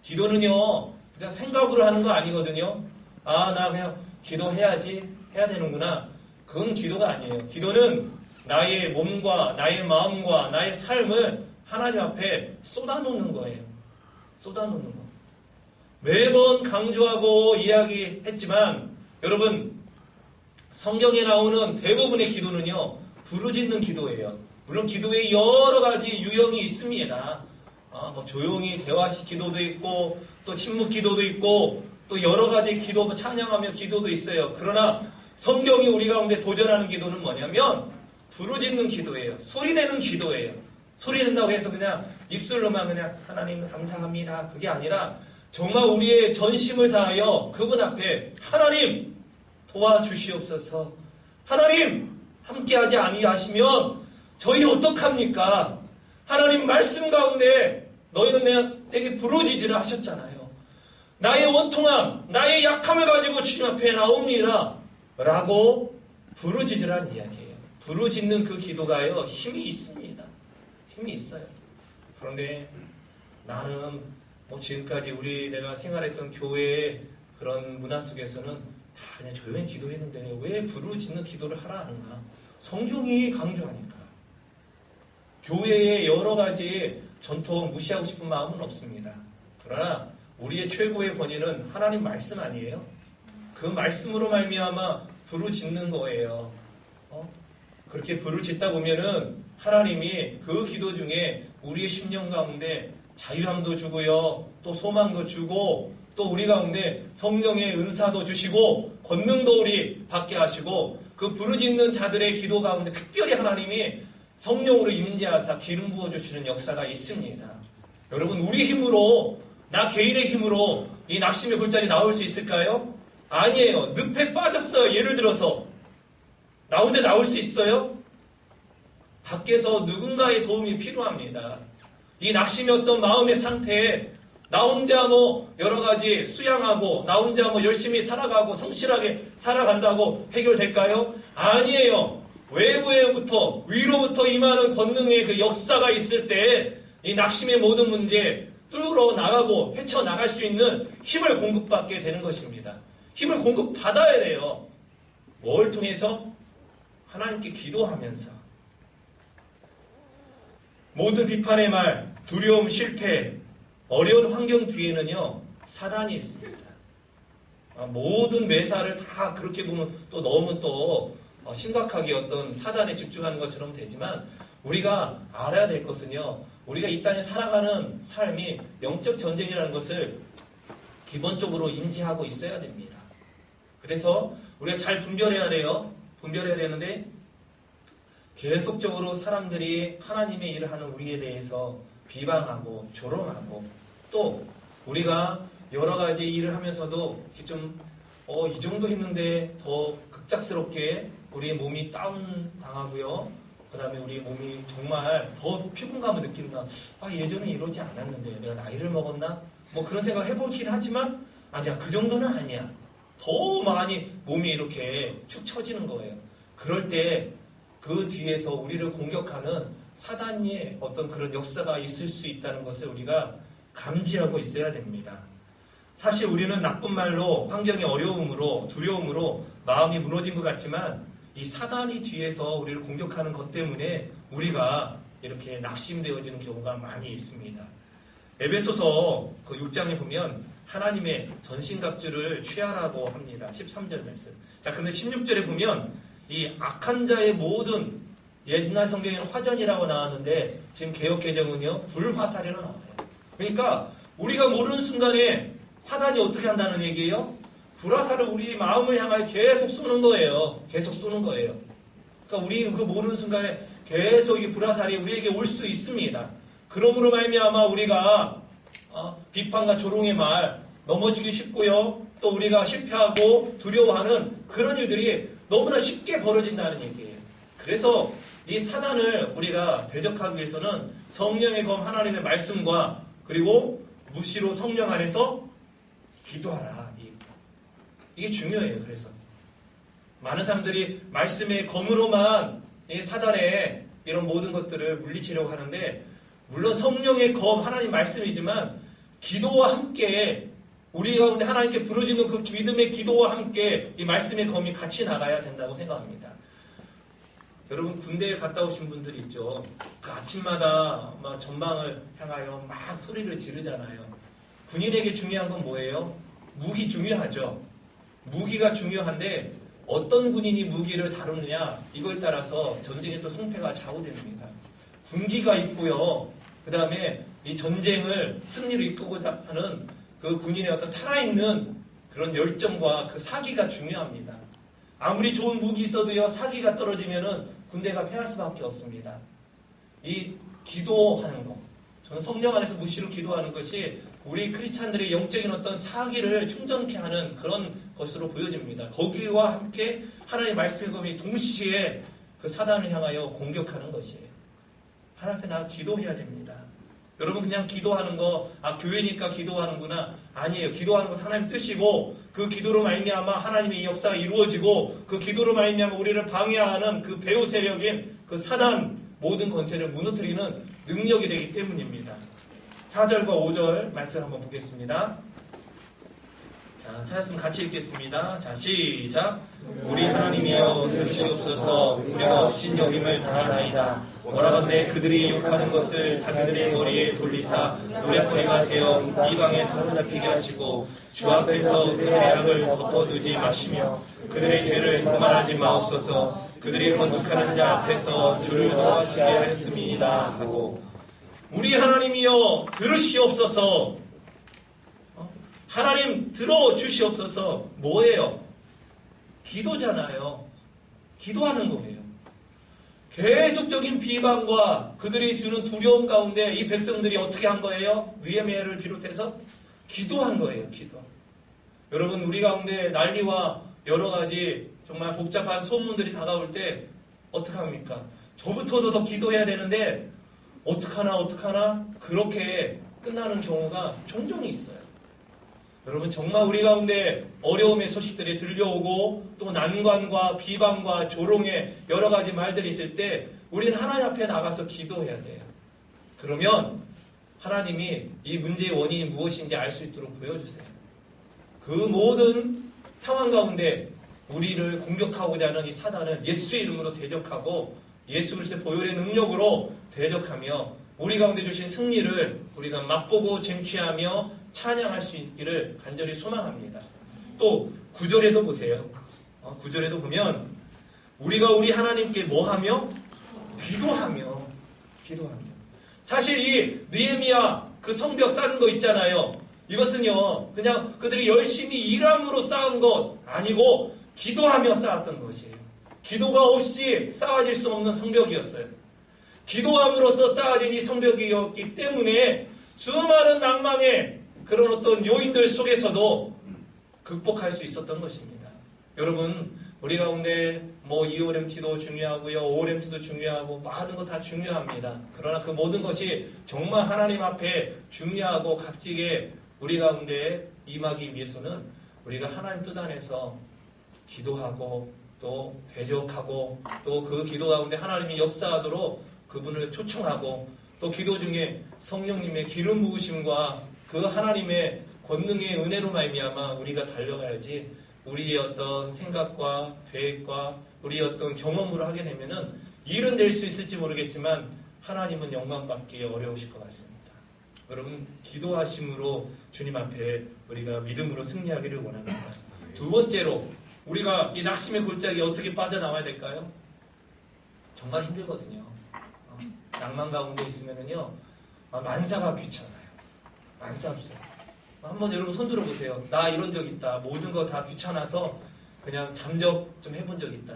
[SPEAKER 3] 기도는요 그냥 생각으로 하는 거 아니거든요. 아, 나 그냥 기도해야지 해야 되는구나. 그건 기도가 아니에요. 기도는 나의 몸과 나의 마음과 나의 삶을 하나님 앞에 쏟아놓는 거예요. 쏟아놓는 거. 매번 강조하고 이야기했지만 여러분 성경에 나오는 대부분의 기도는요 부르짖는 기도예요. 물론 기도에 여러 가지 유형이 있습니다. 뭐 조용히 대화식 기도도 있고 또 침묵 기도도 있고 또 여러 가지 기도 찬양하며 기도도 있어요. 그러나 성경이 우리 가운데 도전하는 기도는 뭐냐면 부르짖는 기도예요. 소리내는 기도예요. 소리낸다고 해서 그냥 입술로만 그냥 하나님 감사합니다. 그게 아니라 정말 우리의 전심을 다하여 그분 앞에 하나님 도와주시옵소서. 하나님 함께하지 아니하시면 저희 어떡합니까? 하나님 말씀 가운데 너희는 내게 부르짖으라 하셨잖아요. 나의 원통함, 나의 약함을 가지고 주님 앞에 나옵니다. 라고 부르짖으라는 이야기예요. 부르짖는 그 기도가요 힘이 있습니다. 힘이 있어요. 그런데 나는 지금까지 내가 생활했던 교회의 그런 문화 속에서는 다 그냥 조용히 기도했는데 왜 부르짖는 기도를 하라 하는가? 성경이 강조하니까. 교회의 여러 가지 전통 무시하고 싶은 마음은 없습니다. 그러나 우리의 최고의 권위는 하나님 말씀 아니에요? 그 말씀으로 말미암아 부르짖는 거예요. 그렇게 부르짖다 보면은 하나님이 그 기도 중에 우리의 심령 가운데 자유함도 주고요, 또 소망도 주고, 또 우리 가운데 성령의 은사도 주시고 권능도 우리 받게 하시고 그 부르짖는 자들의 기도 가운데 특별히 하나님이 성령으로 임재하사 기름 부어주시는 역사가 있습니다. 여러분, 우리 힘으로, 나 개인의 힘으로 이 낙심의 골짜기 나올 수 있을까요? 아니에요. 늪에 빠졌어요. 예를 들어서 나 혼자 나올 수 있어요? 밖에서 누군가의 도움이 필요합니다. 이 낙심의 어떤 마음의 상태에 나 혼자 여러 가지 수양하고 나 혼자 열심히 살아가고 성실하게 살아간다고 해결될까요? 아니에요. 외부에부터 위로부터 임하는 권능의 그 역사가 있을 때 이 낙심의 모든 문제 뚫어 나가고 헤쳐나갈 수 있는 힘을 공급받게 되는 것입니다. 힘을 공급받아야 돼요. 뭘 통해서? 하나님께 기도하면서. 모든 비판의 말, 두려움, 실패, 어려운 환경 뒤에는요, 사단이 있습니다. 모든 매사를 다 그렇게 보면 또 너무 또 심각하게 어떤 사단에 집중하는 것처럼 되지만 우리가 알아야 될 것은요, 우리가 이 땅에 살아가는 삶이 영적 전쟁이라는 것을 기본적으로 인지하고 있어야 됩니다. 그래서 우리가 잘 분별해야 돼요. 분별해야 되는데 계속적으로 사람들이 하나님의 일을 하는 우리에 대해서 비방하고 조롱하고 또 우리가 여러 가지 일을 하면서도 좀 이 정도 했는데 더 급작스럽게 우리의 몸이 다운당하고요. 그 다음에 우리 몸이 정말 더 피곤감을 느낀다. 예전에 이러지 않았는데 내가 나이를 먹었나? 그런 생각을 해보긴 하지만 아니야, 그 정도는 아니야. 더 많이 몸이 이렇게 축 처지는 거예요. 그럴 때 그 뒤에서 우리를 공격하는 사단의 어떤 그런 역사가 있을 수 있다는 것을 우리가 감지하고 있어야 됩니다. 사실 우리는 나쁜 말로 환경의 어려움으로 두려움으로 마음이 무너진 것 같지만 이 사단이 뒤에서 우리를 공격하는 것 때문에 우리가 이렇게 낙심되어지는 경우가 많이 있습니다. 에베소서 그 6장에 보면 하나님의 전신갑주를 취하라고 합니다. 13절 말씀. 자, 근데 16절에 보면 이 악한 자의 모든, 옛날 성경에는 화전이라고 나왔는데 지금 개역개정은요 불화살이라고 나와요. 그러니까 우리가 모르는 순간에 사단이 어떻게 한다는 얘기예요? 불화살을 우리 마음을 향하여 계속 쏘는 거예요. 계속 쏘는 거예요. 그러니까 우리 그 모르는 순간에 계속 이 불화살이 우리에게 올 수 있습니다. 그러므로 말미암아 우리가 비판과 조롱의 말 넘어지기 쉽고요. 또 우리가 실패하고 두려워하는 그런 일들이 너무나 쉽게 벌어진다는 얘기예요. 그래서 이 사단을 우리가 대적하기 위해서는 성령의 검 하나님의 말씀과 그리고 무시로 성령 안에서 기도하라. 이게 중요해요. 그래서 많은 사람들이 말씀의 검으로만 이 사단의 이런 모든 것들을 물리치려고 하는데 물론 성령의 검 하나님 말씀이지만 기도와 함께 우리 가운데 하나님께 부르짖는 그 믿음의 기도와 함께 이 말씀의 검이 같이 나가야 된다고 생각합니다. 여러분 군대에 갔다 오신 분들이 있죠. 그 아침마다 막 전방을 향하여 막 소리를 지르잖아요. 군인에게 중요한 건 뭐예요? 무기 중요하죠. 무기가 중요한데 어떤 군인이 무기를 다루느냐 이거에 따라서 전쟁의 또 승패가 좌우됩니다. 군기가 있고요. 그 다음에 이 전쟁을 승리로 이끌고자 하는 그 군인의 어떤 살아있는 그런 열정과 그 사기가 중요합니다. 아무리 좋은 무기 있어도요, 사기가 떨어지면은 군대가 패할 수밖에 없습니다. 이 기도하는 것, 저는 성령 안에서 무시로 기도하는 것이 우리 크리스찬들의 영적인 어떤 사기를 충전케 하는 그런 것으로 보여집니다. 거기와 함께 하나님의 말씀의 검이 동시에 그 사단을 향하여 공격하는 것이에요. 하나님 앞에 나 기도해야 됩니다. 여러분 그냥 기도하는 거 교회니까 기도하는구나. 아니에요. 기도하는 것 하나님 뜻이고 그 기도로 말미암아 하나님의 역사가 이루어지고 그 기도로 말미암아 우리를 방해하는 그 배후 세력인 그 사단 모든 권세를 무너뜨리는 능력이 되기 때문입니다. 4절과 5절 말씀 한번 보겠습니다. 자, 찾았으면 같이 읽겠습니다. 자, 시작. 우리 하나님이여 들으시옵소서. 우리가 없인 여김을 다하나이다. 뭐라건대 그들이 욕하는 것을 자기들의 머리에 돌리사 노략거리가 되어 이방에 사로잡히게 하시고 주 앞에서 그들의 악을 덮어두지 마시며 그들의 죄를 도말하지 마옵소서. 그들이 건축하는 자 앞에서 주를 노하시게 하였음이다 하고 우리 하나님이여 들으시옵소서. 하나님 들어주시옵소서. 뭐예요? 기도잖아요. 기도하는 거예요. 계속적인 비방과 그들이 주는 두려움 가운데 이 백성들이 어떻게 한 거예요? 느헤미야를 비롯해서 기도한 거예요. 기도. 여러분, 우리 가운데 난리와 여러 가지 정말 복잡한 소문들이 다가올 때 어떻게 합니까? 저부터도 더 기도해야 되는데 어떡하나 그렇게 끝나는 경우가 종종 있어요. 여러분, 정말 우리 가운데 어려움의 소식들이 들려오고 또 난관과 비방과 조롱의 여러 가지 말들이 있을 때 우리는 하나님 앞에 나가서 기도해야 돼요. 그러면 하나님이 이 문제의 원인이 무엇인지 알 수 있도록 보여주세요. 그 모든 상황 가운데 우리를 공격하고자 하는 이 사단을 예수의 이름으로 대적하고 예수 그리스도의 보혈의 능력으로 대적하며 우리 가운데 주신 승리를 우리가 맛보고 쟁취하며 찬양할 수 있기를 간절히 소망합니다. 또 9절에도 보세요. 9절에도 보면 우리가 우리 하나님께 뭐하며? 기도하며. 사실 이 느헤미야 그 성벽 쌓는 거 있잖아요. 이것은요 그냥 그들이 열심히 일함으로 쌓은 것 아니고 기도하며 쌓았던 것이에요. 기도가 없이 쌓아질 수 없는 성벽이었어요. 기도함으로써 쌓아진 이 성벽이었기 때문에 수많은 낭망의 그런 어떤 요인들 속에서도 극복할 수 있었던 것입니다. 여러분, 우리 가운데 뭐 2호렘 기도 중요하고요, 5호렘 기도 중요하고 많은 거 다 중요합니다. 그러나 그 모든 것이 정말 하나님 앞에 중요하고 값지게 우리 가운데 임하기 위해서는 우리가 하나님 뜻 안에서 기도하고 또 대적하고 또 그 기도 가운데 하나님이 역사하도록 그분을 초청하고 또 기도 중에 성령님의 기름 부으심과 그 하나님의 권능의 은혜로 말미암아 우리가 달려가야지 우리의 어떤 생각과 계획과 우리의 어떤 경험으로 하게 되면은 일은 될 수 있을지 모르겠지만 하나님은 영광받기 어려우실 것 같습니다. 여러분, 기도하심으로 주님 앞에 우리가 믿음으로 승리하기를 원합니다. 두 번째로 우리가 이 낙심의 골짜기에 어떻게 빠져나와야 될까요? 정말 힘들거든요. 낭만 가운데 있으면은요 만사가 귀찮아요. 만사가 귀찮아요. 한번 여러분 손 들어보세요. 나 이런 적 있다. 모든 거 다 귀찮아서 그냥 잠적 좀 해본 적 있다.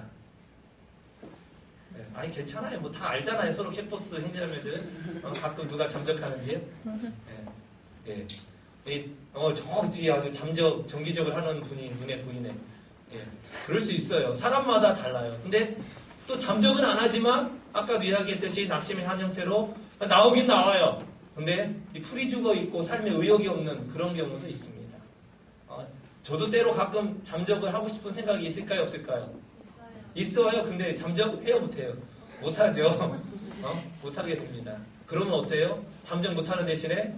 [SPEAKER 3] 네, 아니 괜찮아요. 뭐 다 알잖아요. 서로 캐포스 형제자매들 가끔 누가 잠적하는지. 네. 네. 저 뒤에 아주 잠적 정기적으로 하는 분이 눈에 보이네. 예. 그럴 수 있어요. 사람마다 달라요. 근데 또 잠적은 안 하지만 아까도 이야기했듯이 낙심의 한 형태로 나오긴 나와요. 근데 이 풀이 죽어 있고 삶에 의욕이 없는 그런 경우도 있습니다. 저도 때로 가끔 잠적을 하고 싶은 생각이 있을까요? 없을까요? 있어요. 근데 잠적 해요? 못해요? 못하죠. 못하게 됩니다. 그러면 어때요? 잠적 못하는 대신에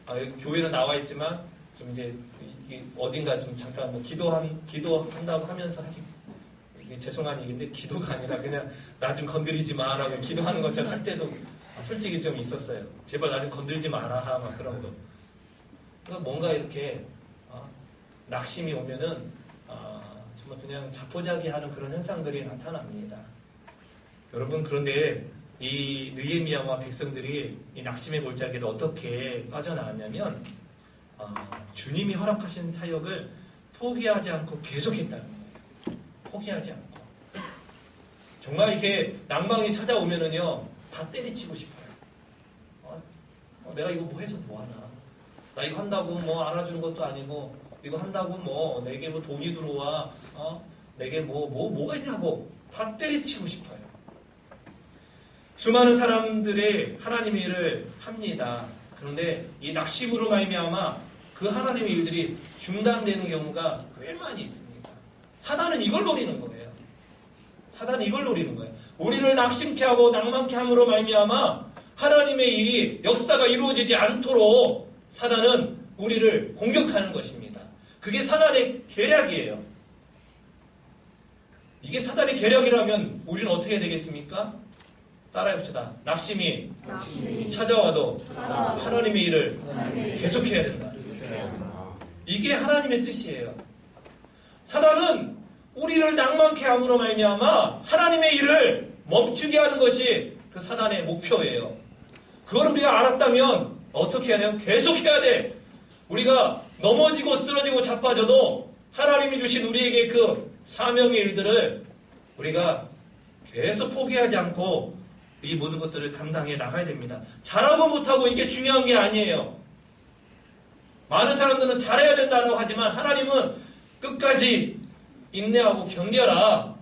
[SPEAKER 3] 여기 교회는 나와 있지만 좀 이제 어딘가 좀 잠깐 뭐 기도한다고 하면서 이게 죄송한 얘기인데 기도가 아니라 그냥 나 좀 건드리지 마라고 기도하는 것처럼 할 때도 솔직히 좀 있었어요. 제발 나 좀 건들지 마라 막 그런 거. 그러니까 뭔가 이렇게 낙심이 오면은 정말 그냥 자포자기하는 그런 현상들이 나타납니다. 여러분, 그런데 이 느헤미야와 백성들이 이 낙심의 골짜기를 어떻게 빠져나왔냐면 주님이 허락하신 사역을 포기하지 않고 계속했다는 거예요. 포기하지 않고. 정말 이렇게 낭망이 찾아오면은요 다 때리치고 싶어요. 내가 이거 뭐 해서 뭐하나. 나 이거 한다고 뭐 알아주는 것도 아니고 이거 한다고 뭐 내게 뭐 돈이 들어와 내게 뭐가 있냐고 다 때리치고 싶어요. 수많은 사람들의 하나님의 일을 합니다. 그런데 이 낙심으로 말미암아 그 하나님의 일들이 중단되는 경우가 꽤 많이 있습니다. 사단은 이걸 노리는 거예요. 사단은 이걸 노리는 거예요. 우리를 낙심케 하고 낭만케 함으로 말미암아 하나님의 일이 역사가 이루어지지 않도록 사단은 우리를 공격하는 것입니다. 그게 사단의 계략이에요. 이게 사단의 계략이라면 우리는 어떻게 되겠습니까? 따라해봅시다. 낙심이 찾아와도 하나님의 일을 계속해야 된다. 이게 하나님의 뜻이에요. 사단은 우리를 낭만케 함으로 말미암아 하나님의 일을 멈추게 하는 것이 그 사단의 목표예요. 그걸 우리가 알았다면 어떻게 해야 돼요? 계속해야 돼. 우리가 넘어지고 쓰러지고 자빠져도 하나님이 주신 우리에게 그 사명의 일들을 우리가 계속 포기하지 않고 이 모든 것들을 감당해 나가야 됩니다. 잘하고 못하고 이게 중요한 게 아니에요. 많은 사람들은 잘해야 된다고 하지만 하나님은 끝까지 인내하고 견뎌라.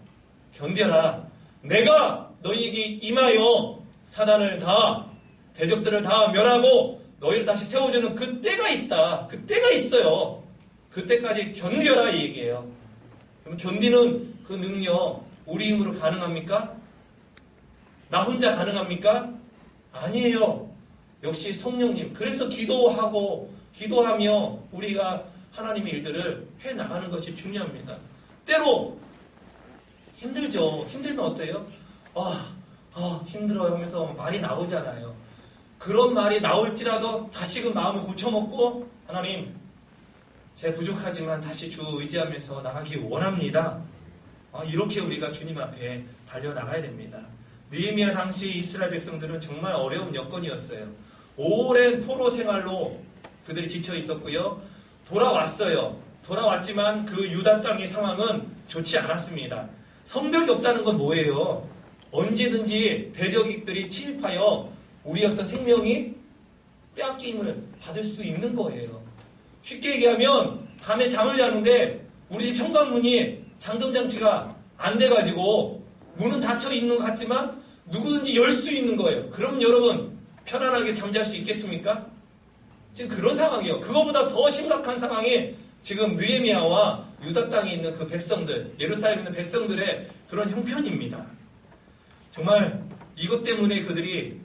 [SPEAKER 3] 내가 너희에게 임하여 사단을 다, 대적들을 다 멸하고 너희를 다시 세워주는 그때가 있다. 그때가 있어요. 그때까지 견뎌라 이 얘기예요. 그럼 견디는 그 능력 우리 힘으로 가능합니까? 나 혼자 가능합니까? 아니에요. 역시 성령님. 그래서 기도하며 우리가 하나님의 일들을 해나가는 것이 중요합니다. 때로 힘들죠. 힘들면 어때요? 힘들어요 하면서 말이 나오잖아요. 그런 말이 나올지라도 다시금 마음을 고쳐먹고 하나님 제 부족하지만 다시 주 의지하면서 나가기 원합니다. 이렇게 우리가 주님 앞에 달려나가야 됩니다. 느헤미야 당시 이스라엘 백성들은 정말 어려운 여건이었어요. 오랜 포로 생활로 그들이 지쳐 있었고요. 돌아왔지만 그 유다 땅의 상황은 좋지 않았습니다. 성벽이 없다는 건 뭐예요? 언제든지 대적들이 침입하여 우리의 어떤 생명이 빼앗김을 받을 수 있는 거예요. 쉽게 얘기하면 밤에 잠을 자는데 우리 집 현관문이 잠금장치가 안 돼가지고 문은 닫혀 있는 것 같지만 누구든지 열 수 있는 거예요. 그럼 여러분 편안하게 잠잘 수 있겠습니까? 지금 그런 상황이에요. 그거보다 더 심각한 상황이 지금 느헤미야와 유다 땅에 있는 그 백성들, 예루살렘에 있는 백성들의 그런 형편입니다. 정말 이것 때문에 그들이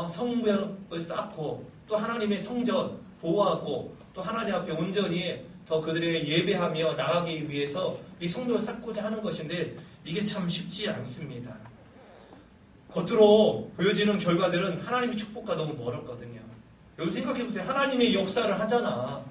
[SPEAKER 3] 성벽을 쌓고 또 하나님의 성전 보호하고 또 하나님 앞에 온전히 더 그들의 예배하며 나가기 위해서 이 성벽을 쌓고자 하는 것인데 이게 참 쉽지 않습니다. 겉으로 보여지는 결과들은 하나님의 축복과 너무 멀었거든요. 여러분 생각해보세요. 하나님의 역사를 하잖아.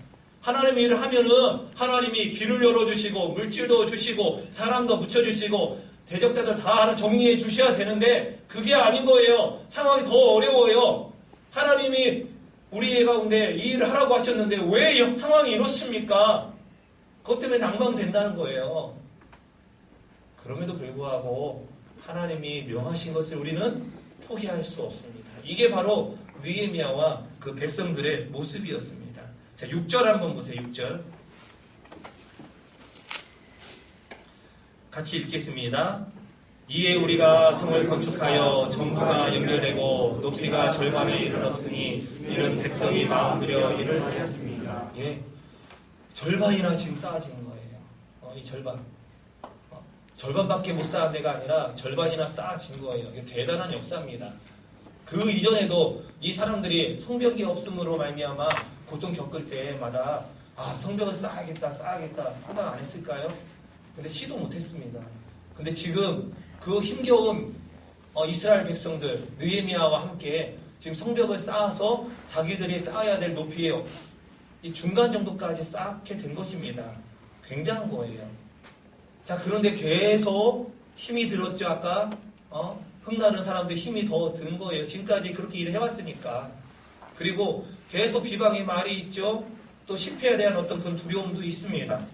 [SPEAKER 3] 하나님의 일을 하면은 하나님이 길을 열어주시고 물질도 주시고 사람도 붙여주시고 대적자들 다 정리해 주셔야 되는데 그게 아닌 거예요. 상황이 더 어려워요. 하나님이 우리 가운데 이 일을 하라고 하셨는데 왜 상황이 이렇습니까? 그것 때문에 낭망된다는 거예요. 그럼에도 불구하고 하나님이 명하신 것을 우리는 포기할 수 없습니다. 이게 바로 느헤미야와 그 백성들의 모습이었습니다. 자, 6절 한번 보세요. 6절. 같이 읽겠습니다. 이에 우리가 성을 건축하여 전부가 연결되고 높이가 절반에 이르렀으니 이는 백성이 마음 들여 일을 하였습니다. 예, 절반이나 지금 쌓아진 거예요. 이 절반. 절반밖에 못 쌓은 데가 아니라 절반이나 쌓아진 거예요. 이게 대단한 역사입니다. 그 이전에도 이 사람들이 성벽이 없음으로 말미암아 고통 겪을 때마다 성벽을 쌓아야겠다 생각 안 했을까요? 근데 시도 못했습니다. 근데 지금 그 힘겨운 이스라엘 백성들 느헤미야와 함께 지금 성벽을 쌓아서 자기들이 쌓아야 될 높이에 이 중간 정도까지 쌓게 된 것입니다. 굉장한 거예요. 자, 그런데 계속 힘이 들었죠. 아까 흥나는 사람들 힘이 더 든 거예요. 지금까지 그렇게 일을 해왔으니까. 그리고 계속 비방의 말이 있죠. 또 실패에 대한 어떤 그런 두려움도 있습니다.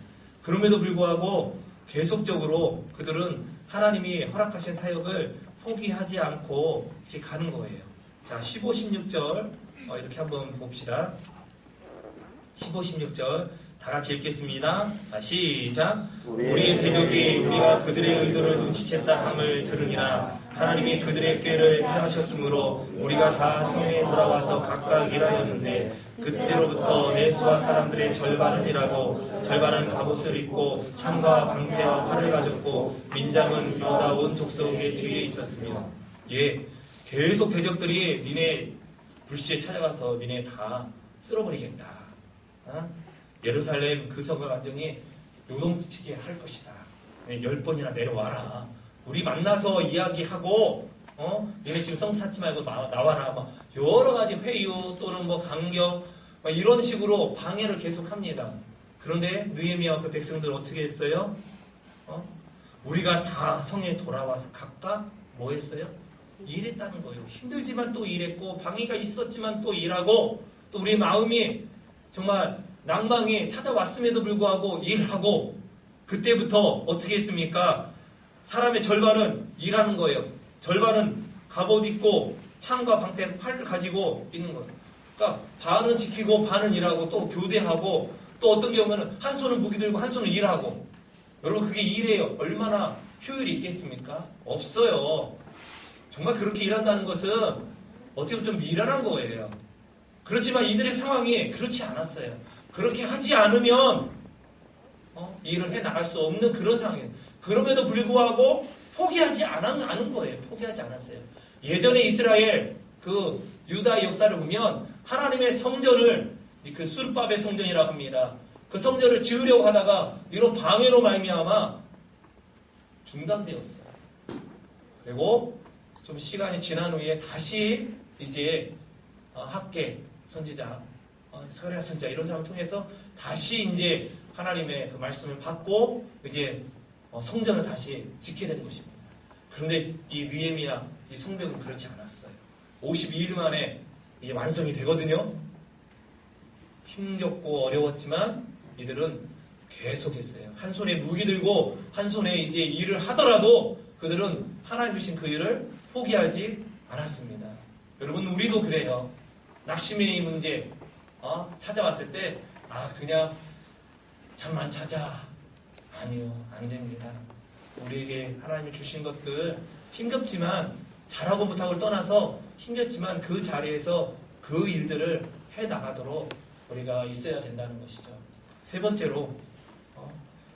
[SPEAKER 3] 그럼에도 불구하고 계속적으로 그들은 하나님이 허락하신 사역을 포기하지 않고 이렇게 가는 거예요. 자, 15, 16절 이렇게 한번 봅시다. 15, 16절 다 같이 읽겠습니다. 자, 시작. 우리의 대적이 우리가 그들의 의도를 눈치챘다 함을 들으니라. 하나님이 그들의 꾀를 패하셨으므로 우리가 다 성에 돌아와서 각각 일하였는데 그때로부터 내수와 사람들의 절반은 일하고 절반은 갑옷을 입고 창과 방패와 활을 가졌고 민장은 유다 온 족속의 뒤에 있었으며 예, 계속 대적들이 니네 불시에 찾아가서 니네 다 쓸어버리겠다. 예루살렘 그 성을 완전히 요동치게 할 것이다. 10번이나 내려와라. 우리 만나서 이야기하고 니네 지금 성 쌓지 말고 나와라. 여러 가지 회유 또는 강경 이런 식으로 방해를 계속합니다. 그런데 느헤미야와 그 백성들 어떻게 했어요? 우리가 다 성에 돌아와서 각각 뭐 했어요? 일했다는 거예요. 힘들지만 또 일했고 방해가 있었지만 또 일하고 또 우리 마음이 정말 낭망이 찾아왔음에도 불구하고 일하고 그때부터 어떻게 했습니까? 사람의 절반은 일하는 거예요. 절반은 갑옷 입고 창과 방패 활을 가지고 있는 거예요. 그러니까 반은 지키고 반은 일하고 또 교대하고 또 어떤 경우는 한 손은 무기 들고 한 손은 일하고. 여러분 그게 일이에요. 얼마나 효율이 있겠습니까? 없어요. 정말 그렇게 일한다는 것은 어떻게 보면 좀 미련한 거예요. 그렇지만 이들의 상황이 그렇지 않았어요. 그렇게 하지 않으면 일을 해나갈 수 없는 그런 상황이에요. 그럼에도 불구하고 포기하지 않은 거예요. 포기하지 않았어요. 예전에 이스라엘 그 유다의 역사를 보면 하나님의 성전을 그 수르밥의 성전이라고 합니다. 그 성전을 지으려고 하다가 이런 방해로 말미암아 중단되었어요. 그리고 좀 시간이 지난 후에 다시 이제 학계 선지자, 스가랴 선지자 이런 사람을 통해서 다시 이제 하나님의 그 말씀을 받고 이제 성전을 다시 지키게 되는 것입니다. 그런데 이 느헤미야 이 성벽은 그렇지 않았어요. 52일 만에 이게 완성이 되거든요. 힘겹고 어려웠지만 이들은 계속했어요. 한 손에 무기 들고 한 손에 이제 일을 하더라도 그들은 하나님 주신 그 일을 포기하지 않았습니다. 여러분 우리도 그래요. 낙심의 문제 찾아왔을 때 그냥 잠만 자자. 아니요, 안 됩니다. 우리에게 하나님이 주신 것들 힘겹지만 잘하고 못하고를 떠나서 힘겹지만 그 자리에서 그 일들을 해나가도록 우리가 있어야 된다는 것이죠. 세 번째로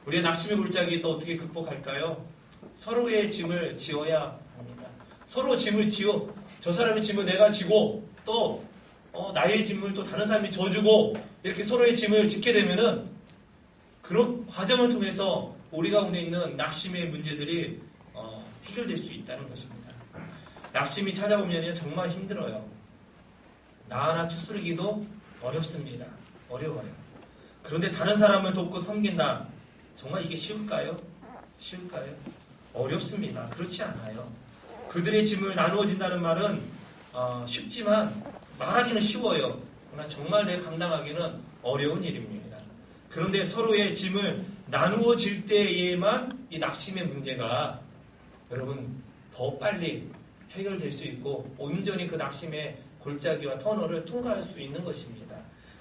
[SPEAKER 3] 우리의 낙심의 골짜기 또 어떻게 극복할까요? 서로의 짐을 지어야 합니다. 서로 짐을 지어 저 사람의 짐을 내가 지고 또 나의 짐을 또 다른 사람이 져주고 이렇게 서로의 짐을 짓게 되면은 그런 과정을 통해서 우리 가운데 있는 낙심의 문제들이 해결될 수 있다는 것입니다. 낙심이 찾아오면 정말 힘들어요. 나 하나 추스르기도 어렵습니다. 어려워요. 그런데 다른 사람을 돕고 섬긴다. 정말 이게 쉬울까요? 쉬울까요? 어렵습니다. 그렇지 않아요. 그들의 짐을 나누어진다는 말은 쉽지만 말하기는 쉬워요. 그러나 정말 내가 감당하기는 어려운 일입니다. 그런데 서로의 짐을 나누어질 때에만 이 낙심의 문제가 여러분 더 빨리 해결될 수 있고 온전히 그 낙심의 골짜기와 터널을 통과할 수 있는 것입니다.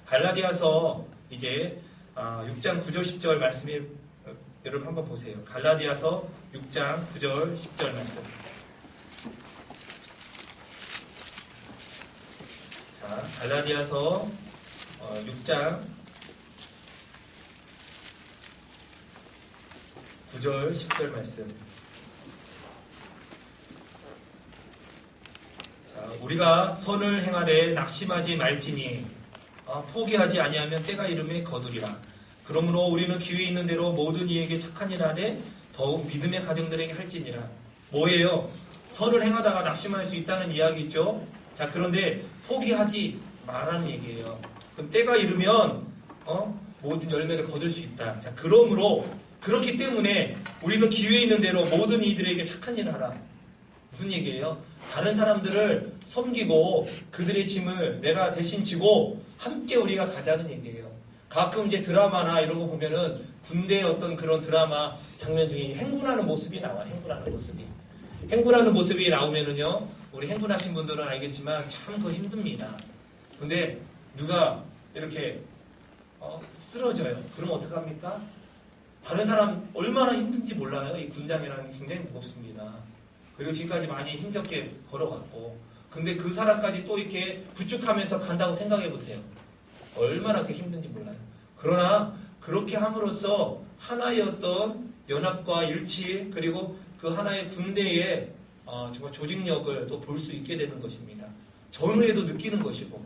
[SPEAKER 3] 갈라디아서 이제 6장 9절 10절 말씀이 여러분 한번 보세요. 갈라디아서 6장 9절 10절 말씀. 자, 갈라디아서 6장 9절 10절 말씀. 자, 우리가 선을 행하되 낙심하지 말지니 포기하지 아니하면 때가 이르매 거두리라. 그러므로 우리는 기회 있는 대로 모든 이에게 착한 일 하되 더욱 믿음의 가정들에게 할지니라. 뭐예요? 선을 행하다가 낙심할 수 있다는 이야기죠. 자, 그런데 포기하지 말라는 얘기예요. 그럼 때가 이르면 모든 열매를 거둘 수 있다. 자, 그러므로 그렇기 때문에 우리는 기회 있는 대로 모든 이들에게 착한 일을 하라. 무슨 얘기예요? 다른 사람들을 섬기고 그들의 짐을 내가 대신 지고 함께 우리가 가자는 얘기예요. 가끔 이제 드라마나 이런 거 보면은 군대의 어떤 그런 드라마 장면 중에 행군하는 모습이 나와. 행군하는 모습이 나오면은요, 우리 행군하신 분들은 알겠지만 참 그거 힘듭니다. 근데 누가 이렇게 쓰러져요. 그럼 어떡합니까? 다른 사람 얼마나 힘든지 몰라요. 이 군장이라는 게 굉장히 무겁습니다. 그리고 지금까지 많이 힘겹게 걸어갔고, 근데 그 사람까지 또 이렇게 부축하면서 간다고 생각해 보세요. 얼마나 그 힘든지 몰라요. 그러나 그렇게 함으로써 하나의 어떤 연합과 일치, 그리고 그 하나의 군대의 정말 조직력을 또 볼 수 있게 되는 것입니다. 전후에도 느끼는 것이고,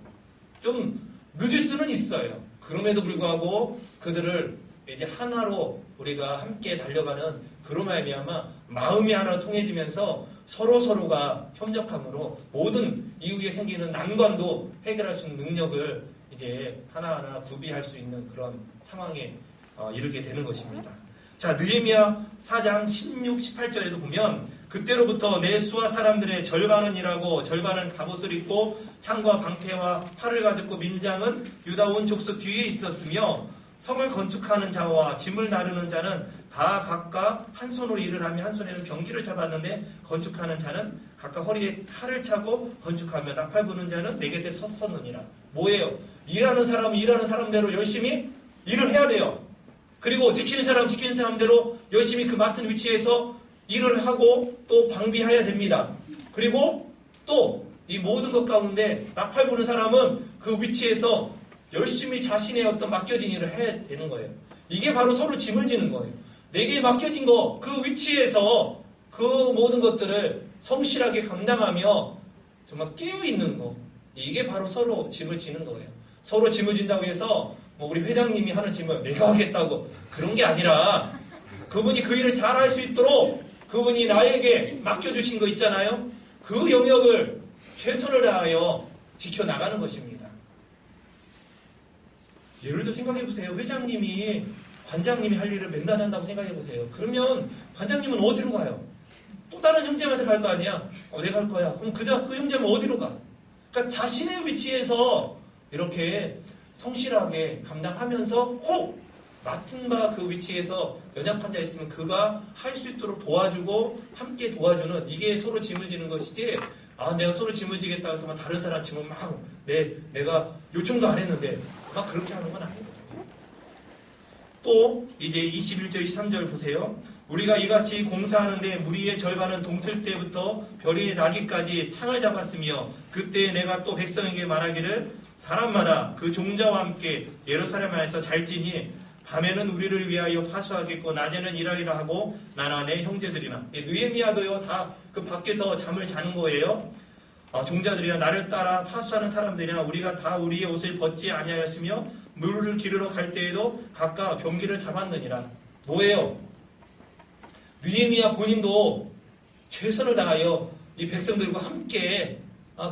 [SPEAKER 3] 좀 늦을 수는 있어요. 그럼에도 불구하고 그들을 이제 하나로 우리가 함께 달려가는 그로 말미암아 마음이 하나 통해지면서 서로가 협력함으로 모든 이후에 생기는 난관도 해결할 수 있는 능력을 이제 하나하나 구비할 수 있는 그런 상황에 이르게 되는 것입니다. 자, 느헤미야 4장 16, 18절에도 보면 그때로부터 내 수하 사람들의 절반은 일하고 절반은 갑옷을 입고 창과 방패와 활을 가졌고 민장은 유다 온 족속 뒤에 있었으며 성을 건축하는 자와 짐을 나르는 자는 다 각각 한 손으로 일을 하며 한 손에는 병기를 잡았는데 건축하는 자는 각각 허리에 칼을 차고 건축하며 나팔 부는 자는 내 곁에 섰었느니라. 뭐예요? 일하는 사람은 일하는 사람대로 열심히 일을 해야 돼요. 그리고 지키는 사람은 지키는 사람대로 열심히 그 맡은 위치에서 일을 하고 또 방비해야 됩니다. 그리고 또 이 모든 것 가운데 나팔 부는 사람은 그 위치에서 열심히 자신의 어떤 맡겨진 일을 해야 되는 거예요. 이게 바로 서로 짐을 지는 거예요. 내게 맡겨진 거, 그 위치에서 그 모든 것들을 성실하게 감당하며 정말 깨어있는 거. 이게 바로 서로 짐을 지는 거예요. 서로 짐을 진다고 해서 뭐 우리 회장님이 하는 짐을 내가 하겠다고 그런 게 아니라 그분이 그 일을 잘 할 수 있도록 그분이 나에게 맡겨주신 거 있잖아요. 그 영역을 최선을 다하여 지켜나가는 것입니다. 예를 들어 생각해보세요. 회장님이 관장님이 할 일을 맨날 한다고 생각해보세요. 그러면 관장님은 어디로 가요? 또 다른 형제한테 갈 거 아니야? 내가 갈 거야. 그럼 그 형제는 어디로 가? 그러니까 자신의 위치에서 이렇게 성실하게 감당하면서 혹 맡은 바 그 위치에서 연약한 자 있으면 그가 할 수 있도록 도와주고 함께 도와주는 이게 서로 짐을 지는 것이지. 내가 서로 짐을 지겠다 해서 다른 사람 짐을 막 내가 요청도 안 했는데 막 그렇게 하는 건 아니거든요. 또 이제 21절 23절 보세요. 우리가 이같이 공사하는데 무리의 절반은 동틀 때부터 별이 나기까지 창을 잡았으며 그때 내가 또 백성에게 말하기를 사람마다 그 종자와 함께 예루살렘 안에서 잘지니 밤에는 우리를 위하여 파수하겠고 낮에는 일하리라 하고 나나 내 형제들이나. 느헤미야도요 다 그 밖에서 잠을 자는 거예요. 종자들이나 나를 따라 파수하는 사람들이나 우리가 다 우리의 옷을 벗지 아니하였으며 물을 기르러 갈 때에도 각각 병기를 잡았느니라. 뭐예요? 느헤미야 본인도 최선을 다하여 이 백성들과 함께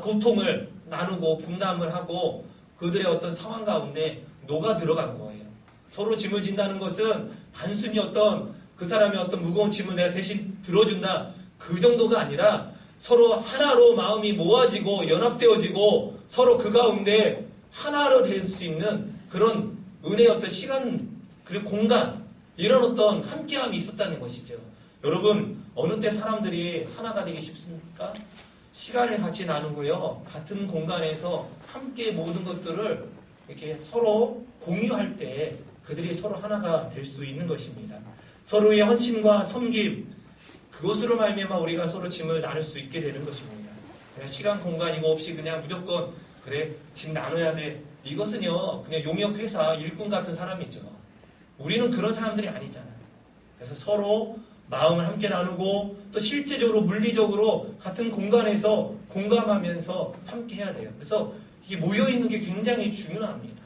[SPEAKER 3] 고통을 나누고 분담을 하고 그들의 어떤 상황 가운데 녹아 들어간 거예요. 서로 짐을 진다는 것은 단순히 어떤 그 사람의 어떤 무거운 짐을 내가 대신 들어준다 그 정도가 아니라 서로 하나로 마음이 모아지고 연합되어지고 서로 그 가운데 하나로 될 수 있는 그런 은혜의 어떤 시간 그리고 공간 이런 어떤 함께함이 있었다는 것이죠. 여러분 어느 때 사람들이 하나가 되기 쉽습니까? 시간을 같이 나누고요. 같은 공간에서 함께 모든 것들을 이렇게 서로 공유할 때 그들이 서로 하나가 될 수 있는 것입니다. 서로의 헌신과 섬김 그것으로 말미암아 우리가 서로 짐을 나눌 수 있게 되는 것입니다. 그냥 시간 공간 이거 없이 그냥 무조건 그래 짐 나눠야 돼 이것은요 그냥 용역 회사 일꾼 같은 사람이죠. 우리는 그런 사람들이 아니잖아요. 그래서 서로 마음을 함께 나누고 또 실제적으로 물리적으로 같은 공간에서 공감하면서 함께 해야 돼요. 그래서 이게 모여있는 게 굉장히 중요합니다.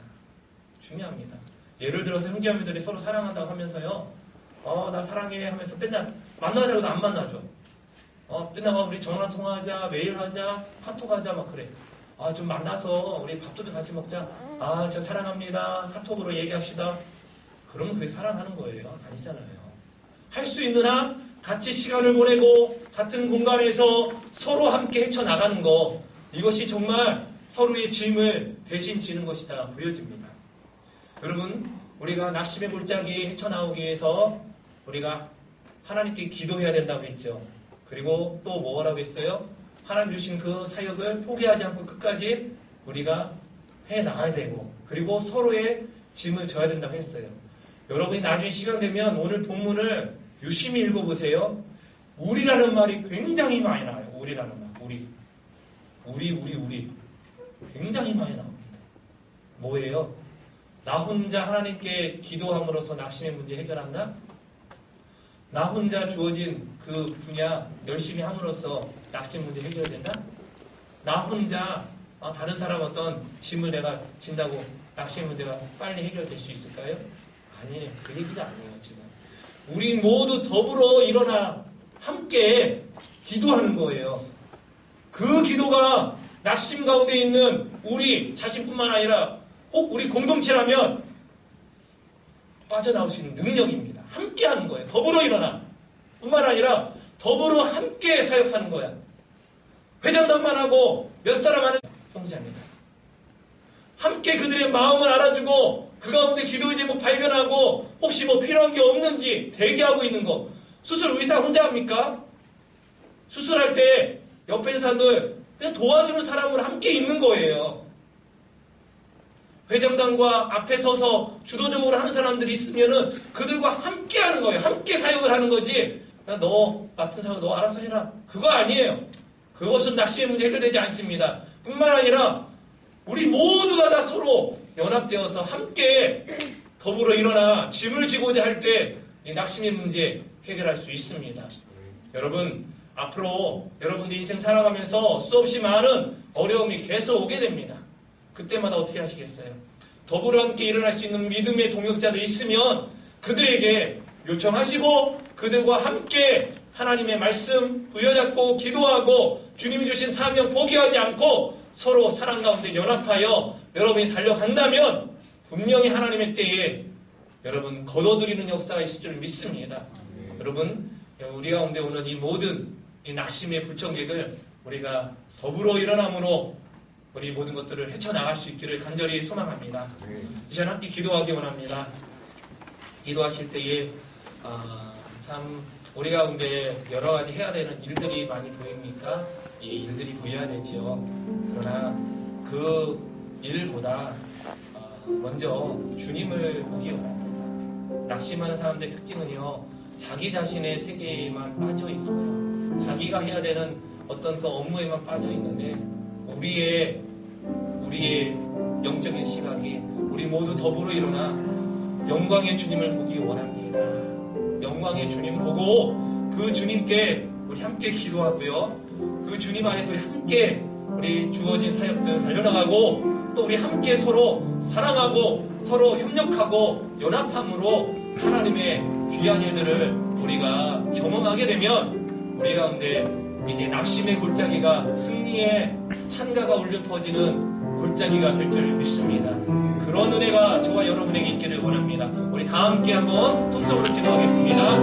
[SPEAKER 3] 예를 들어서 형제자매들이 서로 사랑한다고 하면서요. 나 사랑해 하면서 맨날 만나자고도 안 만나죠. 맨날 우리 전화 통화하자, 메일 하자, 카톡 하자 막 그래. 좀 만나서 우리 밥도 좀 같이 먹자. 저 사랑합니다. 카톡으로 얘기합시다. 그러면 그게 사랑하는 거예요? 아니잖아요. 할 수 있는 한 같이 시간을 보내고 같은 공간에서 서로 함께 헤쳐나가는 거 이것이 정말 서로의 짐을 대신 지는 것이다 보여집니다. 여러분 우리가 낙심의 골짜기에 헤쳐나오기 위해서 우리가 하나님께 기도해야 된다고 했죠. 그리고 또 뭐라고 했어요? 하나님 주신 그 사역을 포기하지 않고 끝까지 우리가 해나가야 되고 그리고 서로의 짐을 져야 된다고 했어요. 여러분이 나중에 시간 되면 오늘 본문을 유심히 읽어보세요. 우리라는 말이 굉장히 많이 나와요. 우리라는 말. 우리. 굉장히 많이 나옵니다. 뭐예요? 나 혼자 하나님께 기도함으로써 낙심의 문제 해결한다? 나 혼자 주어진 그 분야 열심히 함으로써 낙심 문제 해결된다? 나 혼자 다른 사람 어떤 짐을 내가 진다고 낙심 문제가 빨리 해결될 수 있을까요? 아니에요. 그 얘기가 아니에요. 지금 우리 모두 더불어 일어나 함께 기도하는 거예요. 그 기도가 낙심 가운데 있는 우리 자신뿐만 아니라 꼭 우리 공동체라면 빠져나올 수 있는 능력입니다. 함께 하는 거예요. 더불어 일어나 뿐만 아니라 더불어 함께 사역하는 거야. 회장단만 하고 몇 사람 하는 형제입니다. 함께 그들의 마음을 알아주고 그 가운데 기도의 제목 발견하고 혹시 뭐 필요한 게 없는지 대기하고 있는 거. 수술 의사 혼자 합니까? 수술할 때 옆에 있는 사람들 그냥 도와주는 사람으로 함께 있는 거예요. 회장단과 앞에 서서 주도적으로 하는 사람들이 있으면은 그들과 함께 하는 거예요. 함께 사역을 하는 거지. 너 맡은 사역 너 알아서 해라. 그거 아니에요. 그것은 낙심의 문제 해결되지 않습니다. 뿐만 아니라 우리 모두가 다 서로 연합되어서 함께 더불어 일어나 짐을 지고자 할 때 이 낙심의 문제 해결할 수 있습니다. 여러분 앞으로 여러분들 인생 살아가면서 수없이 많은 어려움이 계속 오게 됩니다. 그때마다 어떻게 하시겠어요? 더불어 함께 일어날 수 있는 믿음의 동역자도 있으면 그들에게 요청하시고 그들과 함께 하나님의 말씀 부여잡고 기도하고 주님이 주신 사명 포기하지 않고 서로 사랑 가운데 연합하여 여러분이 달려간다면 분명히 하나님의 때에 여러분 거둬들이는 역사가 있을 줄 믿습니다. 여러분 우리 가운데 오는 이 모든 이 낙심의 불청객을 우리가 더불어 일어남으로 우리 모든 것들을 헤쳐나갈 수 있기를 간절히 소망합니다. 이 시간 함께 기도하기 원합니다. 기도하실 때에 참 우리 가운데 여러 가지 해야 되는 일들이 많이 보입니까? 이 일들이 보여야 되지요. 그러나 그 일보다 먼저 주님을 보기 원합니다. 낙심하는 사람들의 특징은요, 자기 자신의 세계에만 빠져 있어요. 자기가 해야 되는 어떤 그 업무에만 빠져 있는데 우리의 영적인 시각이 우리 모두 더불어 일어나 영광의 주님을 보기 원합니다. 영광의 주님 보고 그 주님께 우리 함께 기도하고요. 그 주님 안에서 우리 함께 우리 주어진 사역들 달려나가고 또 우리 함께 서로 사랑하고 서로 협력하고 연합함으로 하나님의 귀한 일들을 우리가 경험하게 되면 우리 가운데 이제 낙심의 골짜기가 승리의 찬가가 울려 퍼지는 골짜기가 될 줄 믿습니다. 그런 은혜가 저와 여러분에게 있기를 원합니다. 우리 다 함께 한번 통성으로 기도하겠습니다.